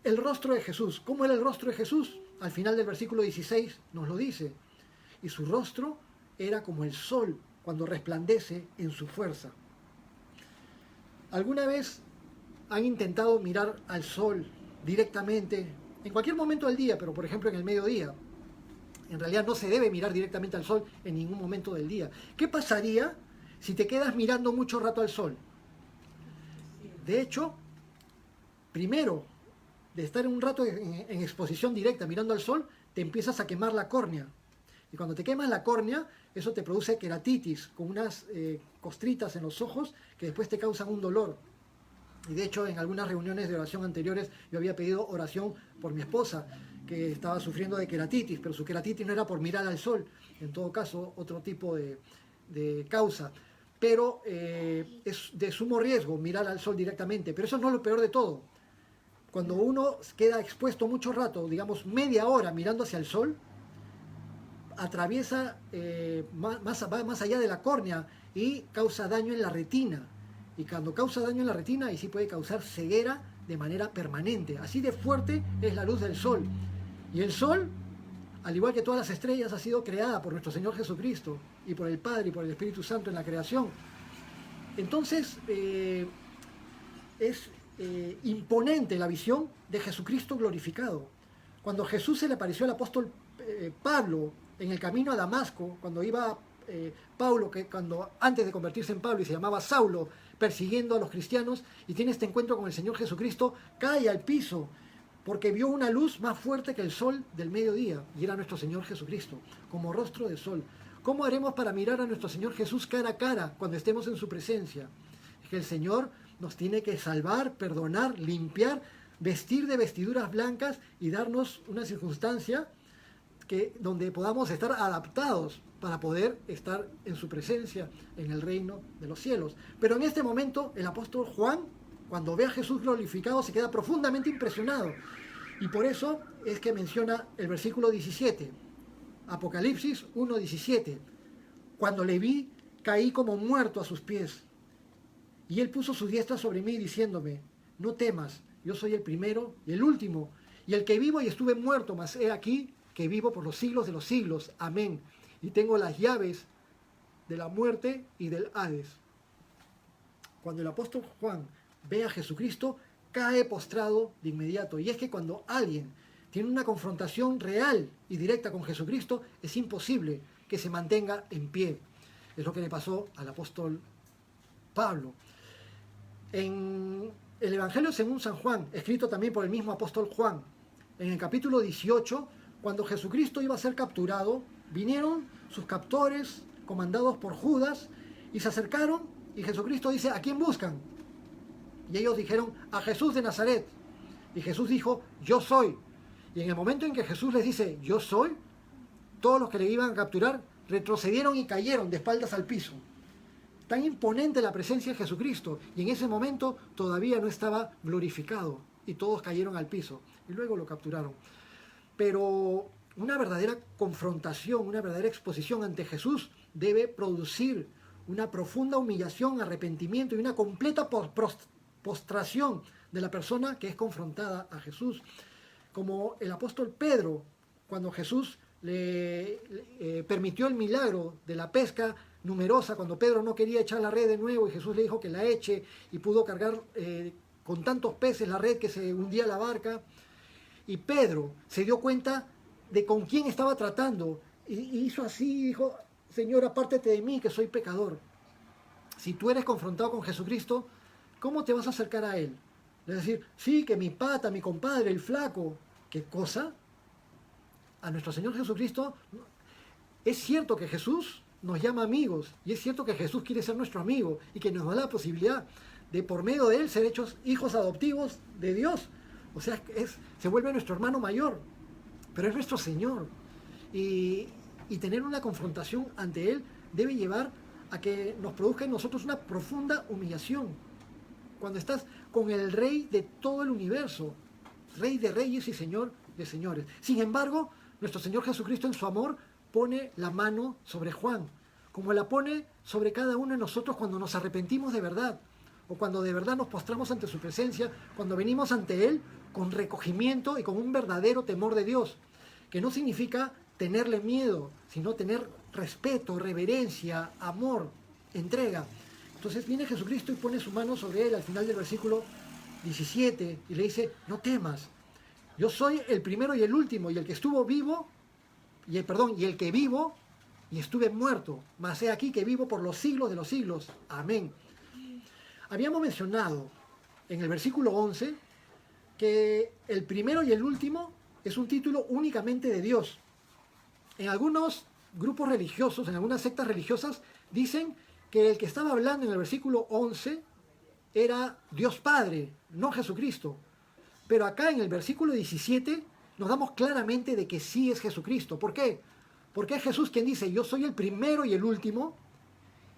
El rostro de Jesús. ¿Cómo era el rostro de Jesús? Al final del versículo 16 nos lo dice. Y su rostro era como el sol cuando resplandece en su fuerza. ¿Alguna vez han intentado mirar al sol directamente en cualquier momento del día, pero por ejemplo en el mediodía? En realidad no se debe mirar directamente al sol en ningún momento del día. ¿Qué pasaría si te quedas mirando mucho rato al sol? De hecho, primero, de estar un rato en exposición directa mirando al sol, te empiezas a quemar la córnea. Y cuando te quemas la córnea, eso te produce queratitis, con unas costritas en los ojos que después te causan un dolor. Y de hecho, en algunas reuniones de oración anteriores, yo había pedido oración por mi esposa, que estaba sufriendo de queratitis, pero su queratitis no era por mirar al sol, en todo caso, otro tipo de causa. Pero es de sumo riesgo mirar al sol directamente, pero eso no es lo peor de todo. Cuando uno queda expuesto mucho rato, digamos media hora mirando hacia el sol, atraviesa va más allá de la córnea y causa daño en la retina. Y cuando causa daño en la retina, ahí sí puede causar ceguera de manera permanente. Así de fuerte es la luz del sol. Y el sol, al igual que todas las estrellas, ha sido creada por nuestro Señor Jesucristo y por el Padre y por el Espíritu Santo en la creación. Entonces, es imponente la visión de Jesucristo glorificado. Cuando Jesús se le apareció al apóstol Pablo en el camino a Damasco, cuando iba Pablo, antes de convertirse en Pablo y se llamaba Saulo, persiguiendo a los cristianos, y tiene este encuentro con el Señor Jesucristo, cae al piso porque vio una luz más fuerte que el sol del mediodía, y era nuestro Señor Jesucristo, como rostro de sol. ¿Cómo haremos para mirar a nuestro Señor Jesús cara a cara cuando estemos en su presencia? Es que el Señor nos tiene que salvar, perdonar, limpiar, vestir de vestiduras blancas y darnos una circunstancia donde podamos estar adaptados para poder estar en su presencia en el reino de los cielos. Pero en este momento el apóstol Juan, cuando ve a Jesús glorificado, se queda profundamente impresionado. Y por eso es que menciona el versículo 17, Apocalipsis 1:17. Cuando le vi, caí como muerto a sus pies. Y él puso su diestra sobre mí diciéndome, no temas, yo soy el primero y el último, y el que vivo y estuve muerto, mas he aquí que vivo por los siglos de los siglos. Amén. Y tengo las llaves de la muerte y del Hades. Cuando el apóstol Juan ve a Jesucristo, cae postrado de inmediato. Y es que cuando alguien tiene una confrontación real y directa con Jesucristo, es imposible que se mantenga en pie. Es lo que le pasó al apóstol Pablo. En el Evangelio según San Juan, escrito también por el mismo apóstol Juan, en el capítulo 18, cuando Jesucristo iba a ser capturado, vinieron sus captores, comandados por Judas, Y se acercaron y Jesucristo dice, ¿a quién buscan? Y ellos dijeron, a Jesús de Nazaret. Y Jesús dijo, yo soy. Y en el momento en que Jesús les dice, yo soy, todos los que le iban a capturar retrocedieron y cayeron de espaldas al piso. Tan imponente la presencia de Jesucristo. Y en ese momento todavía no estaba glorificado. Y todos cayeron al piso. Y luego lo capturaron. Pero una verdadera confrontación, una verdadera exposición ante Jesús debe producir una profunda humillación, arrepentimiento y una completa postración de la persona que es confrontada a Jesús. Como el apóstol Pedro, cuando Jesús le permitió el milagro de la pesca numerosa, cuando Pedro no quería echar la red de nuevo y Jesús le dijo que la eche y pudo cargar con tantos peces la red que se hundía la barca. Y Pedro se dio cuenta de con quién estaba tratando y hizo así, dijo, Señor, apártate de mí que soy pecador. Si tú eres confrontado con Jesucristo, ¿cómo te vas a acercar a Él? Es decir, sí, que mi pata, mi compadre, el flaco, ¿qué cosa? A nuestro Señor Jesucristo, es cierto que Jesús nos llama amigos y es cierto que Jesús quiere ser nuestro amigo y que nos da la posibilidad de por medio de Él ser hechos hijos adoptivos de Dios. O sea, se vuelve nuestro hermano mayor, pero es nuestro Señor. Y tener una confrontación ante Él debe llevar a que nos produzca en nosotros una profunda humillación. Cuando estás con el Rey de todo el universo, Rey de reyes y Señor de señores. Sin embargo, nuestro Señor Jesucristo en su amor pone la mano sobre Juan, como la pone sobre cada uno de nosotros cuando nos arrepentimos de verdad, o cuando de verdad nos postramos ante su presencia, cuando venimos ante Él con recogimiento y con un verdadero temor de Dios, que no significa tenerle miedo, sino tener respeto, reverencia, amor, entrega. Entonces viene Jesucristo y pone su mano sobre él al final del versículo 17 y le dice, no temas, yo soy el primero y el último y el que estuvo vivo, y el que vivo y estuve muerto, mas he aquí que vivo por los siglos de los siglos. Amén. Habíamos mencionado en el versículo 11 que el primero y el último es un título únicamente de Dios. En algunos grupos religiosos, en algunas sectas religiosas, dicen que el que estaba hablando en el versículo 11 era Dios Padre, no Jesucristo. Pero acá en el versículo 17 nos damos claramente de que sí es Jesucristo. ¿Por qué? Porque es Jesús quien dice, yo soy el primero y el último,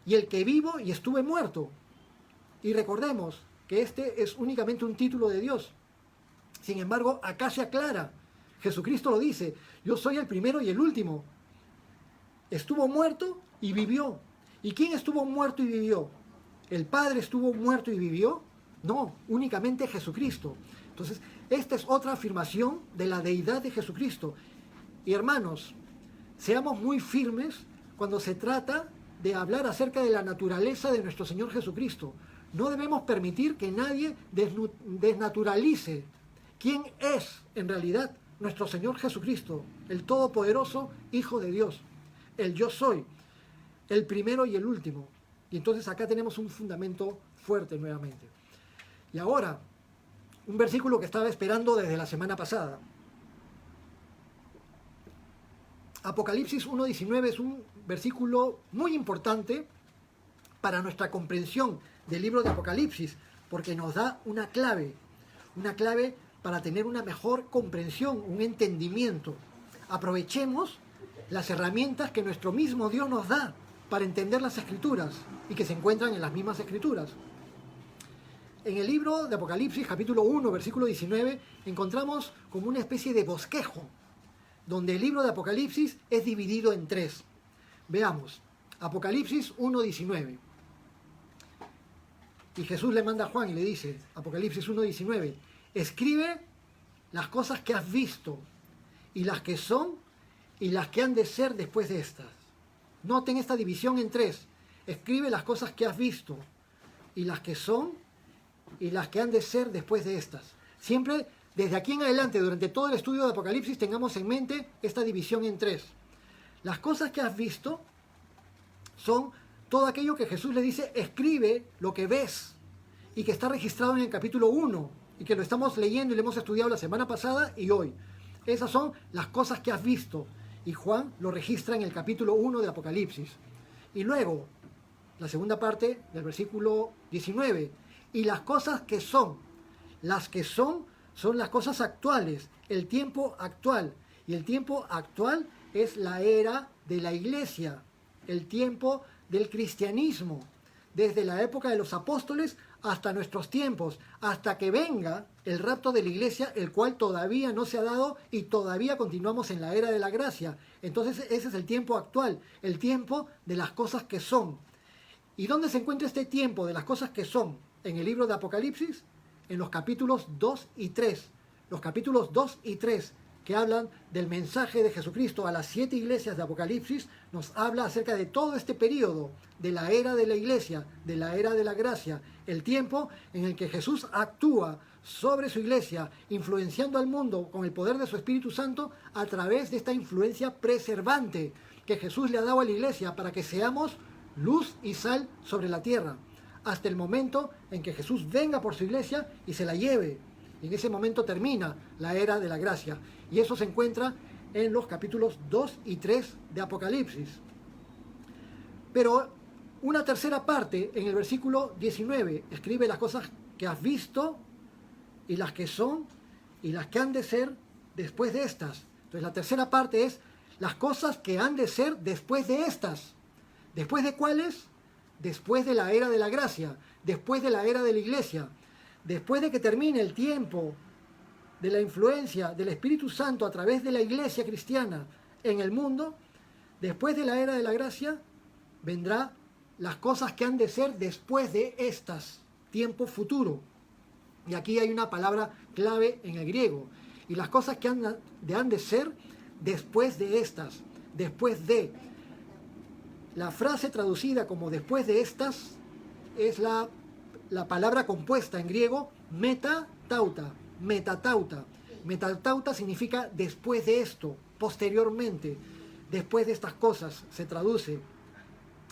y el que vivo y estuve muerto. Y recordemos que este es únicamente un título de Dios. Sin embargo, acá se aclara. Jesucristo lo dice, yo soy el primero y el último. Estuvo muerto y vivió. ¿Y quién estuvo muerto y vivió? ¿El Padre estuvo muerto y vivió? No, únicamente Jesucristo. Entonces, esta es otra afirmación de la deidad de Jesucristo. Y hermanos, seamos muy firmes cuando se trata de hablar acerca de la naturaleza de nuestro Señor Jesucristo. No debemos permitir que nadie desnaturalice quién es en realidad nuestro Señor Jesucristo, el Todopoderoso Hijo de Dios, el Yo Soy, el primero y el último. Y entonces acá tenemos un fundamento fuerte nuevamente. Y ahora, un versículo que estaba esperando desde la semana pasada. Apocalipsis 1:19 es un versículo muy importante para nuestra comprensión del libro de Apocalipsis, porque nos da una clave para tener una mejor comprensión, un entendimiento. Aprovechemos las herramientas que nuestro mismo Dios nos da para entender las Escrituras y que se encuentran en las mismas Escrituras. En el libro de Apocalipsis, capítulo 1, versículo 19, encontramos como una especie de bosquejo, donde el libro de Apocalipsis es dividido en tres. Veamos, Apocalipsis 1:19. Y Jesús le manda a Juan y le dice, Apocalipsis 1:19, escribe las cosas que has visto, y las que son, y las que han de ser después de estas. Noten esta división en tres. Escribe las cosas que has visto, y las que son, y las que han de ser después de estas. Siempre, desde aquí en adelante, durante todo el estudio de Apocalipsis, tengamos en mente esta división en tres. Las cosas que has visto son todo aquello que Jesús le dice, escribe lo que ves, y que está registrado en el capítulo 1, y que lo estamos leyendo y lo hemos estudiado la semana pasada y hoy. Esas son las cosas que has visto, y Juan lo registra en el capítulo 1 de Apocalipsis. Y luego, la segunda parte del versículo 19. Y las cosas que son, las que son las cosas actuales, el tiempo actual. Y el tiempo actual es la era de la iglesia, el tiempo del cristianismo, desde la época de los apóstoles hasta nuestros tiempos, hasta que venga el rapto de la iglesia, el cual todavía no se ha dado y todavía continuamos en la era de la gracia. Entonces ese es el tiempo actual, el tiempo de las cosas que son. ¿Y dónde se encuentra este tiempo de las cosas que son? En el libro de Apocalipsis, en los capítulos 2 y 3. Los capítulos 2 y 3 que hablan del mensaje de Jesucristo a las 7 iglesias de Apocalipsis, nos habla acerca de todo este periodo, de la era de la iglesia, de la era de la gracia, el tiempo en el que Jesús actúa sobre su iglesia, influenciando al mundo con el poder de su Espíritu Santo a través de esta influencia preservante que Jesús le ha dado a la iglesia para que seamos luz y sal sobre la tierra, hasta el momento en que Jesús venga por su iglesia y se la lleve. Y en ese momento termina la era de la gracia. Y eso se encuentra en los capítulos 2 y 3 de Apocalipsis. Pero una tercera parte, en el versículo 19, escribe las cosas que has visto y las que son y las que han de ser después de estas. Entonces la tercera parte es las cosas que han de ser después de estas. ¿Después de cuáles? Después de la era de la gracia, después de la era de la iglesia. Después de que termine el tiempo de la influencia del Espíritu Santo a través de la iglesia cristiana en el mundo, después de la era de la gracia, vendrá las cosas que han de ser después de estas, tiempo futuro. Y aquí hay una palabra clave en el griego. Y las cosas que han de ser después de estas, después de. La frase traducida como después de estas es la palabra compuesta en griego metatauta. Metatauta. Metatauta significa después de esto, posteriormente, después de estas cosas, se traduce.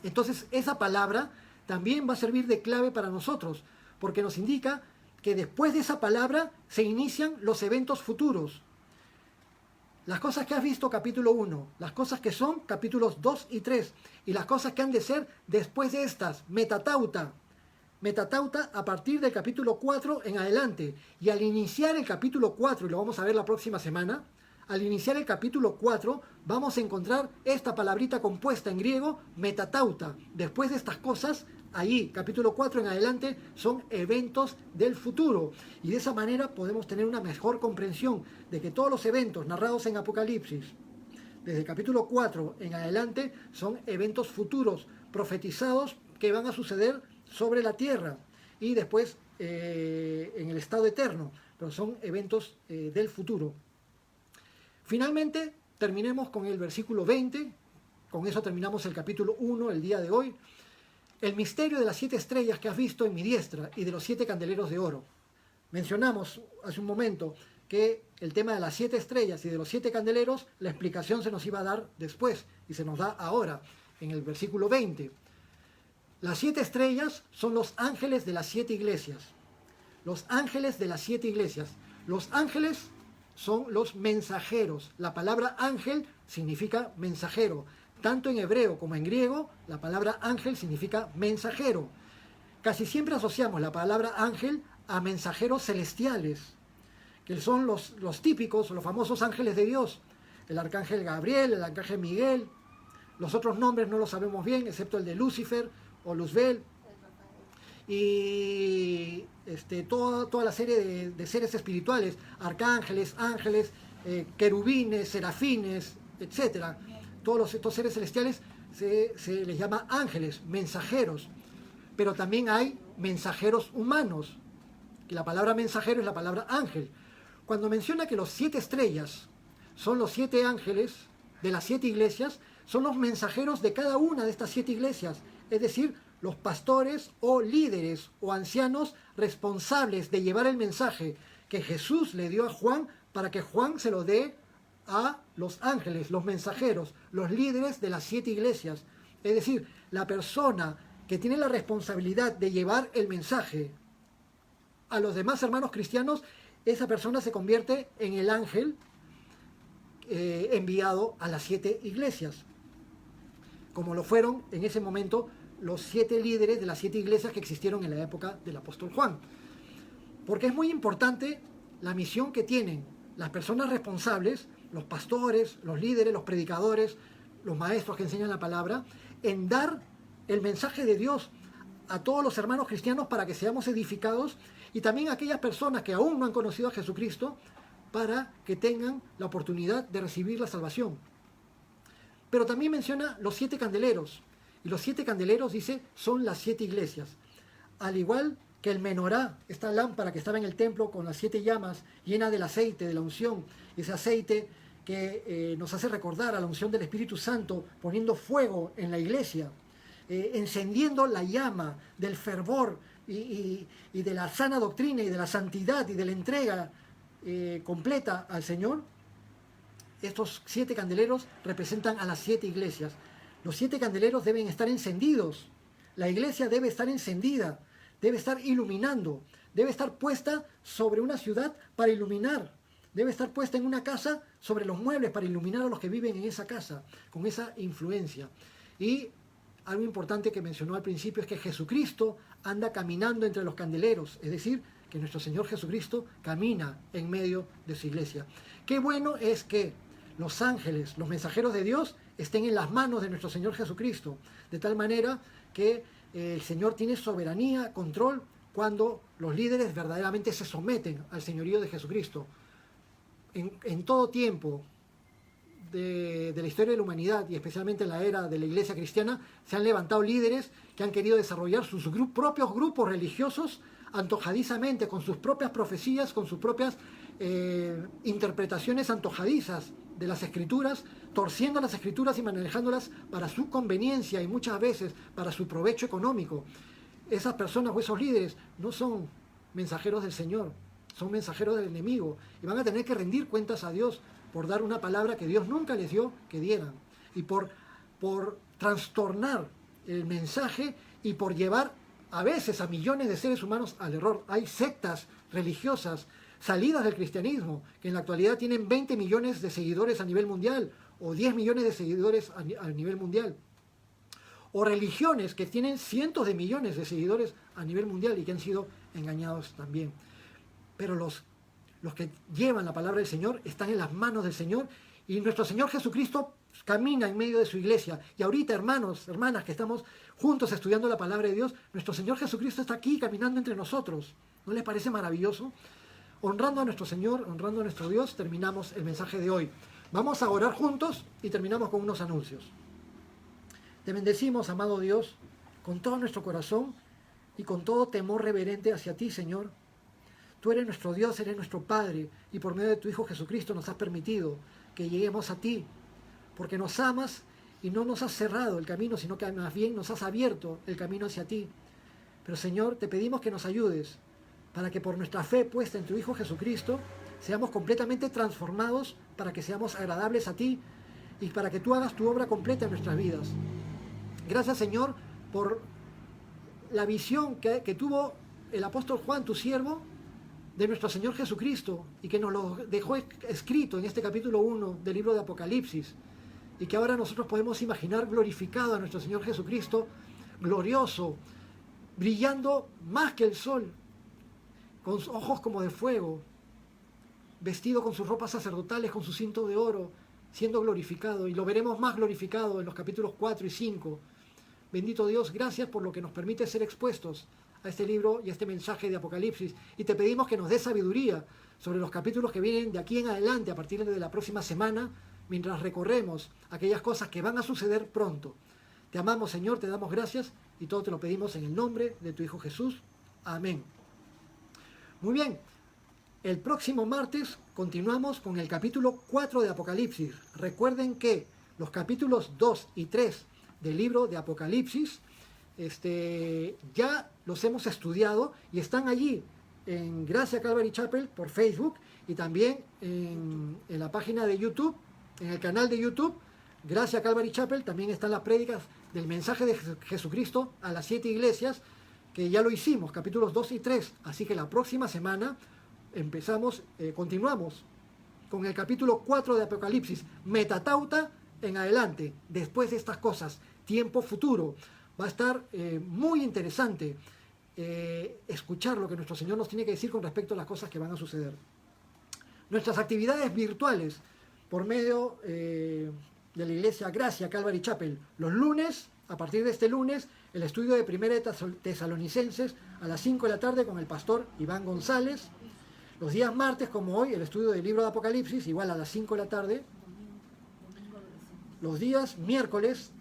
Entonces esa palabra también va a servir de clave para nosotros, porque nos indica que después de esa palabra se inician los eventos futuros. Las cosas que has visto, capítulo 1, las cosas que son, capítulos 2 y 3, y las cosas que han de ser después de estas, metatauta. Metatauta a partir del capítulo 4 en adelante. Y al iniciar el capítulo 4, y lo vamos a ver la próxima semana, al iniciar el capítulo 4 vamos a encontrar esta palabrita compuesta en griego, metatauta. Después de estas cosas, allí, capítulo 4 en adelante, son eventos del futuro. Y de esa manera podemos tener una mejor comprensión de que todos los eventos narrados en Apocalipsis, desde el capítulo 4 en adelante, son eventos futuros, profetizados que van a suceder sobre la tierra y después en el estado eterno, pero son eventos del futuro. Finalmente, terminemos con el versículo 20, con eso terminamos el capítulo 1 el día de hoy. El misterio de las 7 estrellas que has visto en mi diestra y de los 7 candeleros de oro. Mencionamos hace un momento que el tema de las 7 estrellas y de los 7 candeleros, la explicación se nos iba a dar después y se nos da ahora, en el versículo 20. Las 7 estrellas son los ángeles de las 7 iglesias. Los ángeles de las 7 iglesias. Los ángeles son los mensajeros. La palabra ángel significa mensajero. Tanto en hebreo como en griego, la palabra ángel significa mensajero. Casi siempre asociamos la palabra ángel a mensajeros celestiales, que son los típicos, los famosos ángeles de Dios. El arcángel Gabriel, el arcángel Miguel. Los otros nombres no los sabemos bien, excepto el de Lucifer o Luzbel, y toda la serie de seres espirituales, arcángeles, ángeles, querubines, serafines, etc. Todos estos seres celestiales se les llama ángeles, mensajeros, pero también hay mensajeros humanos, que la palabra mensajero es la palabra ángel. Cuando menciona que los 7 estrellas son los 7 ángeles de las 7 iglesias, son los mensajeros de cada una de estas 7 iglesias, es decir, los pastores o líderes o ancianos responsables de llevar el mensaje que Jesús le dio a Juan para que Juan se lo dé a los ángeles, los mensajeros, los líderes de las 7 iglesias. Es decir, la persona que tiene la responsabilidad de llevar el mensaje a los demás hermanos cristianos, esa persona se convierte en el ángel enviado a las 7 iglesias, como lo fueron en ese momento los 7 líderes de las 7 iglesias que existieron en la época del apóstol Juan. Porque es muy importante la misión que tienen las personas responsables, los pastores, los líderes, los predicadores, los maestros que enseñan la palabra, en dar el mensaje de Dios a todos los hermanos cristianos para que seamos edificados, y también a aquellas personas que aún no han conocido a Jesucristo para que tengan la oportunidad de recibir la salvación. Pero también menciona los 7 candeleros, y los 7 candeleros, dice, son las 7 iglesias. Al igual que el menorá, esta lámpara que estaba en el templo con las 7 llamas, llena del aceite, de la unción, ese aceite que nos hace recordar a la unción del Espíritu Santo, poniendo fuego en la iglesia, encendiendo la llama del fervor y de la sana doctrina y de la santidad y de la entrega completa al Señor. Estos 7 candeleros representan a las 7 iglesias. Los 7 candeleros deben estar encendidos. La iglesia debe estar encendida, debe estar iluminando, debe estar puesta sobre una ciudad para iluminar, debe estar puesta en una casa sobre los muebles para iluminar a los que viven en esa casa, con esa influencia. Y algo importante que mencionó al principio es que Jesucristo anda caminando entre los candeleros, es decir, que nuestro Señor Jesucristo camina en medio de su iglesia. Qué bueno es que los ángeles, los mensajeros de Dios, estén en las manos de nuestro Señor Jesucristo, de tal manera que el Señor tiene soberanía, control, cuando los líderes verdaderamente se someten al señorío de Jesucristo. En todo tiempo de la historia de la humanidad, y especialmente en la era de la iglesia cristiana, se han levantado líderes que han querido desarrollar sus propios grupos religiosos antojadizamente, con sus propias profecías, con sus propias interpretaciones antojadizas de las escrituras, torciendo las escrituras y manejándolas para su conveniencia y muchas veces para su provecho económico. Esas personas o esos líderes no son mensajeros del Señor, son mensajeros del enemigo, y van a tener que rendir cuentas a Dios por dar una palabra que Dios nunca les dio que dieran, y por trastornar el mensaje y por llevar a veces a millones de seres humanos al error. Hay sectas religiosas salidas del cristianismo que en la actualidad tienen 20 millones de seguidores a nivel mundial, o 10 millones de seguidores a nivel mundial, o religiones que tienen cientos de millones de seguidores a nivel mundial y que han sido engañados también. Pero los que llevan la palabra del Señor están en las manos del Señor, y nuestro Señor Jesucristo camina en medio de su iglesia. Y ahorita, hermanos, hermanas, que estamos juntos estudiando la palabra de Dios, nuestro Señor Jesucristo está aquí caminando entre nosotros. ¿No les parece maravilloso? Honrando a nuestro Señor, honrando a nuestro Dios, terminamos el mensaje de hoy. Vamos a orar juntos y terminamos con unos anuncios. Te bendecimos, amado Dios, con todo nuestro corazón y con todo temor reverente hacia ti, Señor. Tú eres nuestro Dios, eres nuestro Padre, y por medio de tu Hijo Jesucristo nos has permitido que lleguemos a ti, porque nos amas y no nos has cerrado el camino, sino que más bien nos has abierto el camino hacia ti. Pero, Señor, te pedimos que nos ayudes para que por nuestra fe puesta en tu Hijo Jesucristo seamos completamente transformados, para que seamos agradables a ti y para que tú hagas tu obra completa en nuestras vidas. Gracias, Señor, por la visión que tuvo el apóstol Juan, tu siervo, de nuestro Señor Jesucristo, y que nos lo dejó escrito en este capítulo 1 del libro de Apocalipsis, y que ahora nosotros podemos imaginar glorificado a nuestro Señor Jesucristo, glorioso, brillando más que el sol, con ojos como de fuego, vestido con sus ropas sacerdotales, con su cinto de oro, siendo glorificado, y lo veremos más glorificado en los capítulos 4 y 5. Bendito Dios, gracias por lo que nos permite ser expuestos a este libro y a este mensaje de Apocalipsis, y te pedimos que nos dé sabiduría sobre los capítulos que vienen de aquí en adelante, a partir de la próxima semana, mientras recorremos aquellas cosas que van a suceder pronto. Te amamos, Señor, te damos gracias, y todo te lo pedimos en el nombre de tu Hijo Jesús. Amén. Muy bien, el próximo martes continuamos con el capítulo 4 de Apocalipsis. Recuerden que los capítulos 2 y 3 del libro de Apocalipsis ya los hemos estudiado y están allí en Gracia Calvary Chapel por Facebook, y también en la página de YouTube, en el canal de YouTube Gracia Calvary Chapel. También están las prédicas del mensaje de Jesucristo a las 7 iglesias, que ya lo hicimos, capítulos 2 y 3. Así que la próxima semana continuamos con el capítulo 4 de Apocalipsis, metatauta en adelante, después de estas cosas, tiempo futuro, Va a estar muy interesante escuchar lo que nuestro Señor nos tiene que decir con respecto a las cosas que van a suceder. Nuestras actividades virtuales por medio de la Iglesia Gracia Calvary Chapel. Los lunes, a partir de este lunes, el estudio de Primera de Tesalonicenses a las 5 de la tarde con el pastor Iván González. Los días martes, como hoy, el estudio del libro de Apocalipsis, igual a las 5 de la tarde. Los días miércoles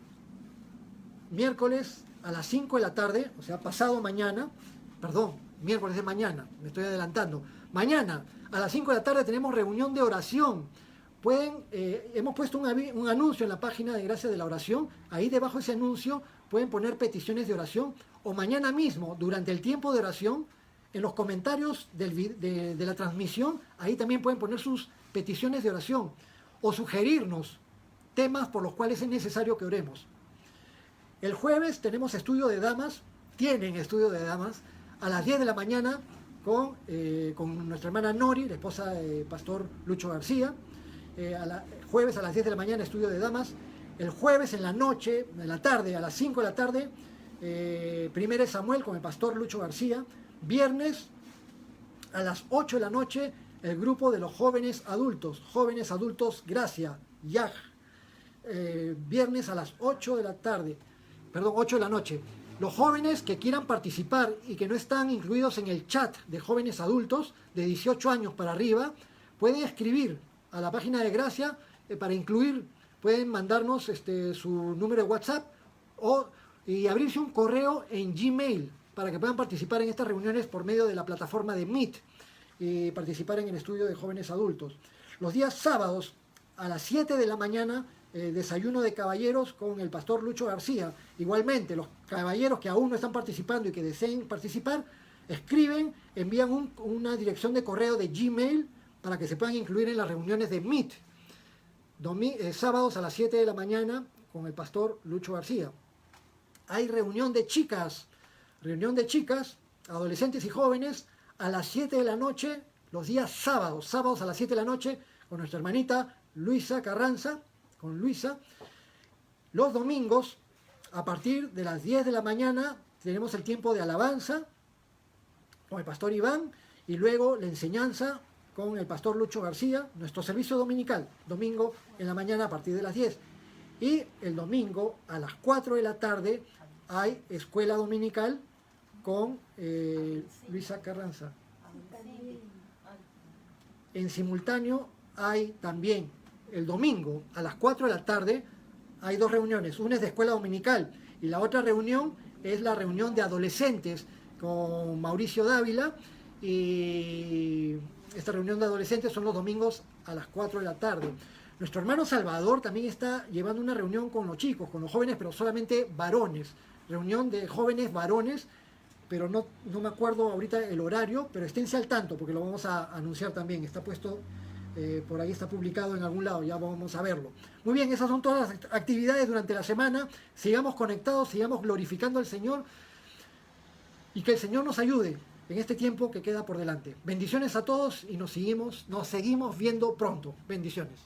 a las 5 de la tarde, o sea, pasado mañana, perdón, miércoles de mañana, me estoy adelantando. Mañana, a las 5 de la tarde, tenemos reunión de oración. Hemos puesto un anuncio en la página de Gracia de la Oración. Ahí debajo de ese anuncio pueden poner peticiones de oración. O mañana mismo, durante el tiempo de oración, en los comentarios de la transmisión, ahí también pueden poner sus peticiones de oración. O sugerirnos temas por los cuales es necesario que oremos. El jueves tenemos estudio de damas. Tienen estudio de damas a las 10 de la mañana con nuestra hermana Nori, la esposa del pastor Lucho García. Jueves a las 10 de la mañana estudio de damas. El jueves en la noche, en la tarde, a las 5 de la tarde, Primera de Samuel con el pastor Lucho García. Viernes a las 8 de la noche, el grupo de los jóvenes adultos Gracia, YAG. Viernes a las 8 de la tarde, perdón, 8 de la noche. Los jóvenes que quieran participar y que no están incluidos en el chat de jóvenes adultos de 18 años para arriba, pueden escribir a la página de Gracia para incluir, pueden mandarnos su número de WhatsApp y abrirse un correo en Gmail para que puedan participar en estas reuniones por medio de la plataforma de Meet y participar en el estudio de jóvenes adultos. Los días sábados a las 7 de la mañana, desayuno de caballeros con el pastor Lucho García. Igualmente, los caballeros que aún no están participando y que deseen participar, escriben, envían una dirección de correo de Gmail para que se puedan incluir en las reuniones de Meet. Sábados a las 7 de la mañana con el pastor Lucho García. Hay reunión de chicas, adolescentes y jóvenes, a las 7 de la noche, los días sábados a las 7 de la noche, con nuestra hermanita Luisa Carranza, con Luisa. Los domingos, a partir de las 10 de la mañana, tenemos el tiempo de alabanza con el pastor Iván y luego la enseñanza con el pastor Lucho García, nuestro servicio dominical, domingo en la mañana a partir de las 10. Y el domingo a las 4 de la tarde hay escuela dominical con Luisa Carranza. En simultáneo hay también el domingo a las 4 de la tarde, hay dos reuniones. Una es de escuela dominical y la otra reunión es la reunión de adolescentes con Mauricio Dávila. Y esta reunión de adolescentes son los domingos a las 4 de la tarde. Nuestro hermano Salvador también está llevando una reunión con los chicos, con los jóvenes, pero solamente varones. Reunión de jóvenes varones, pero no me acuerdo ahorita el horario, pero esténse al tanto porque lo vamos a anunciar también. Está puesto, por ahí está publicado en algún lado, ya vamos a verlo. Muy bien, esas son todas las actividades durante la semana. Sigamos conectados, sigamos glorificando al Señor y que el Señor nos ayude en este tiempo que queda por delante. Bendiciones a todos y nos seguimos viendo pronto. Bendiciones.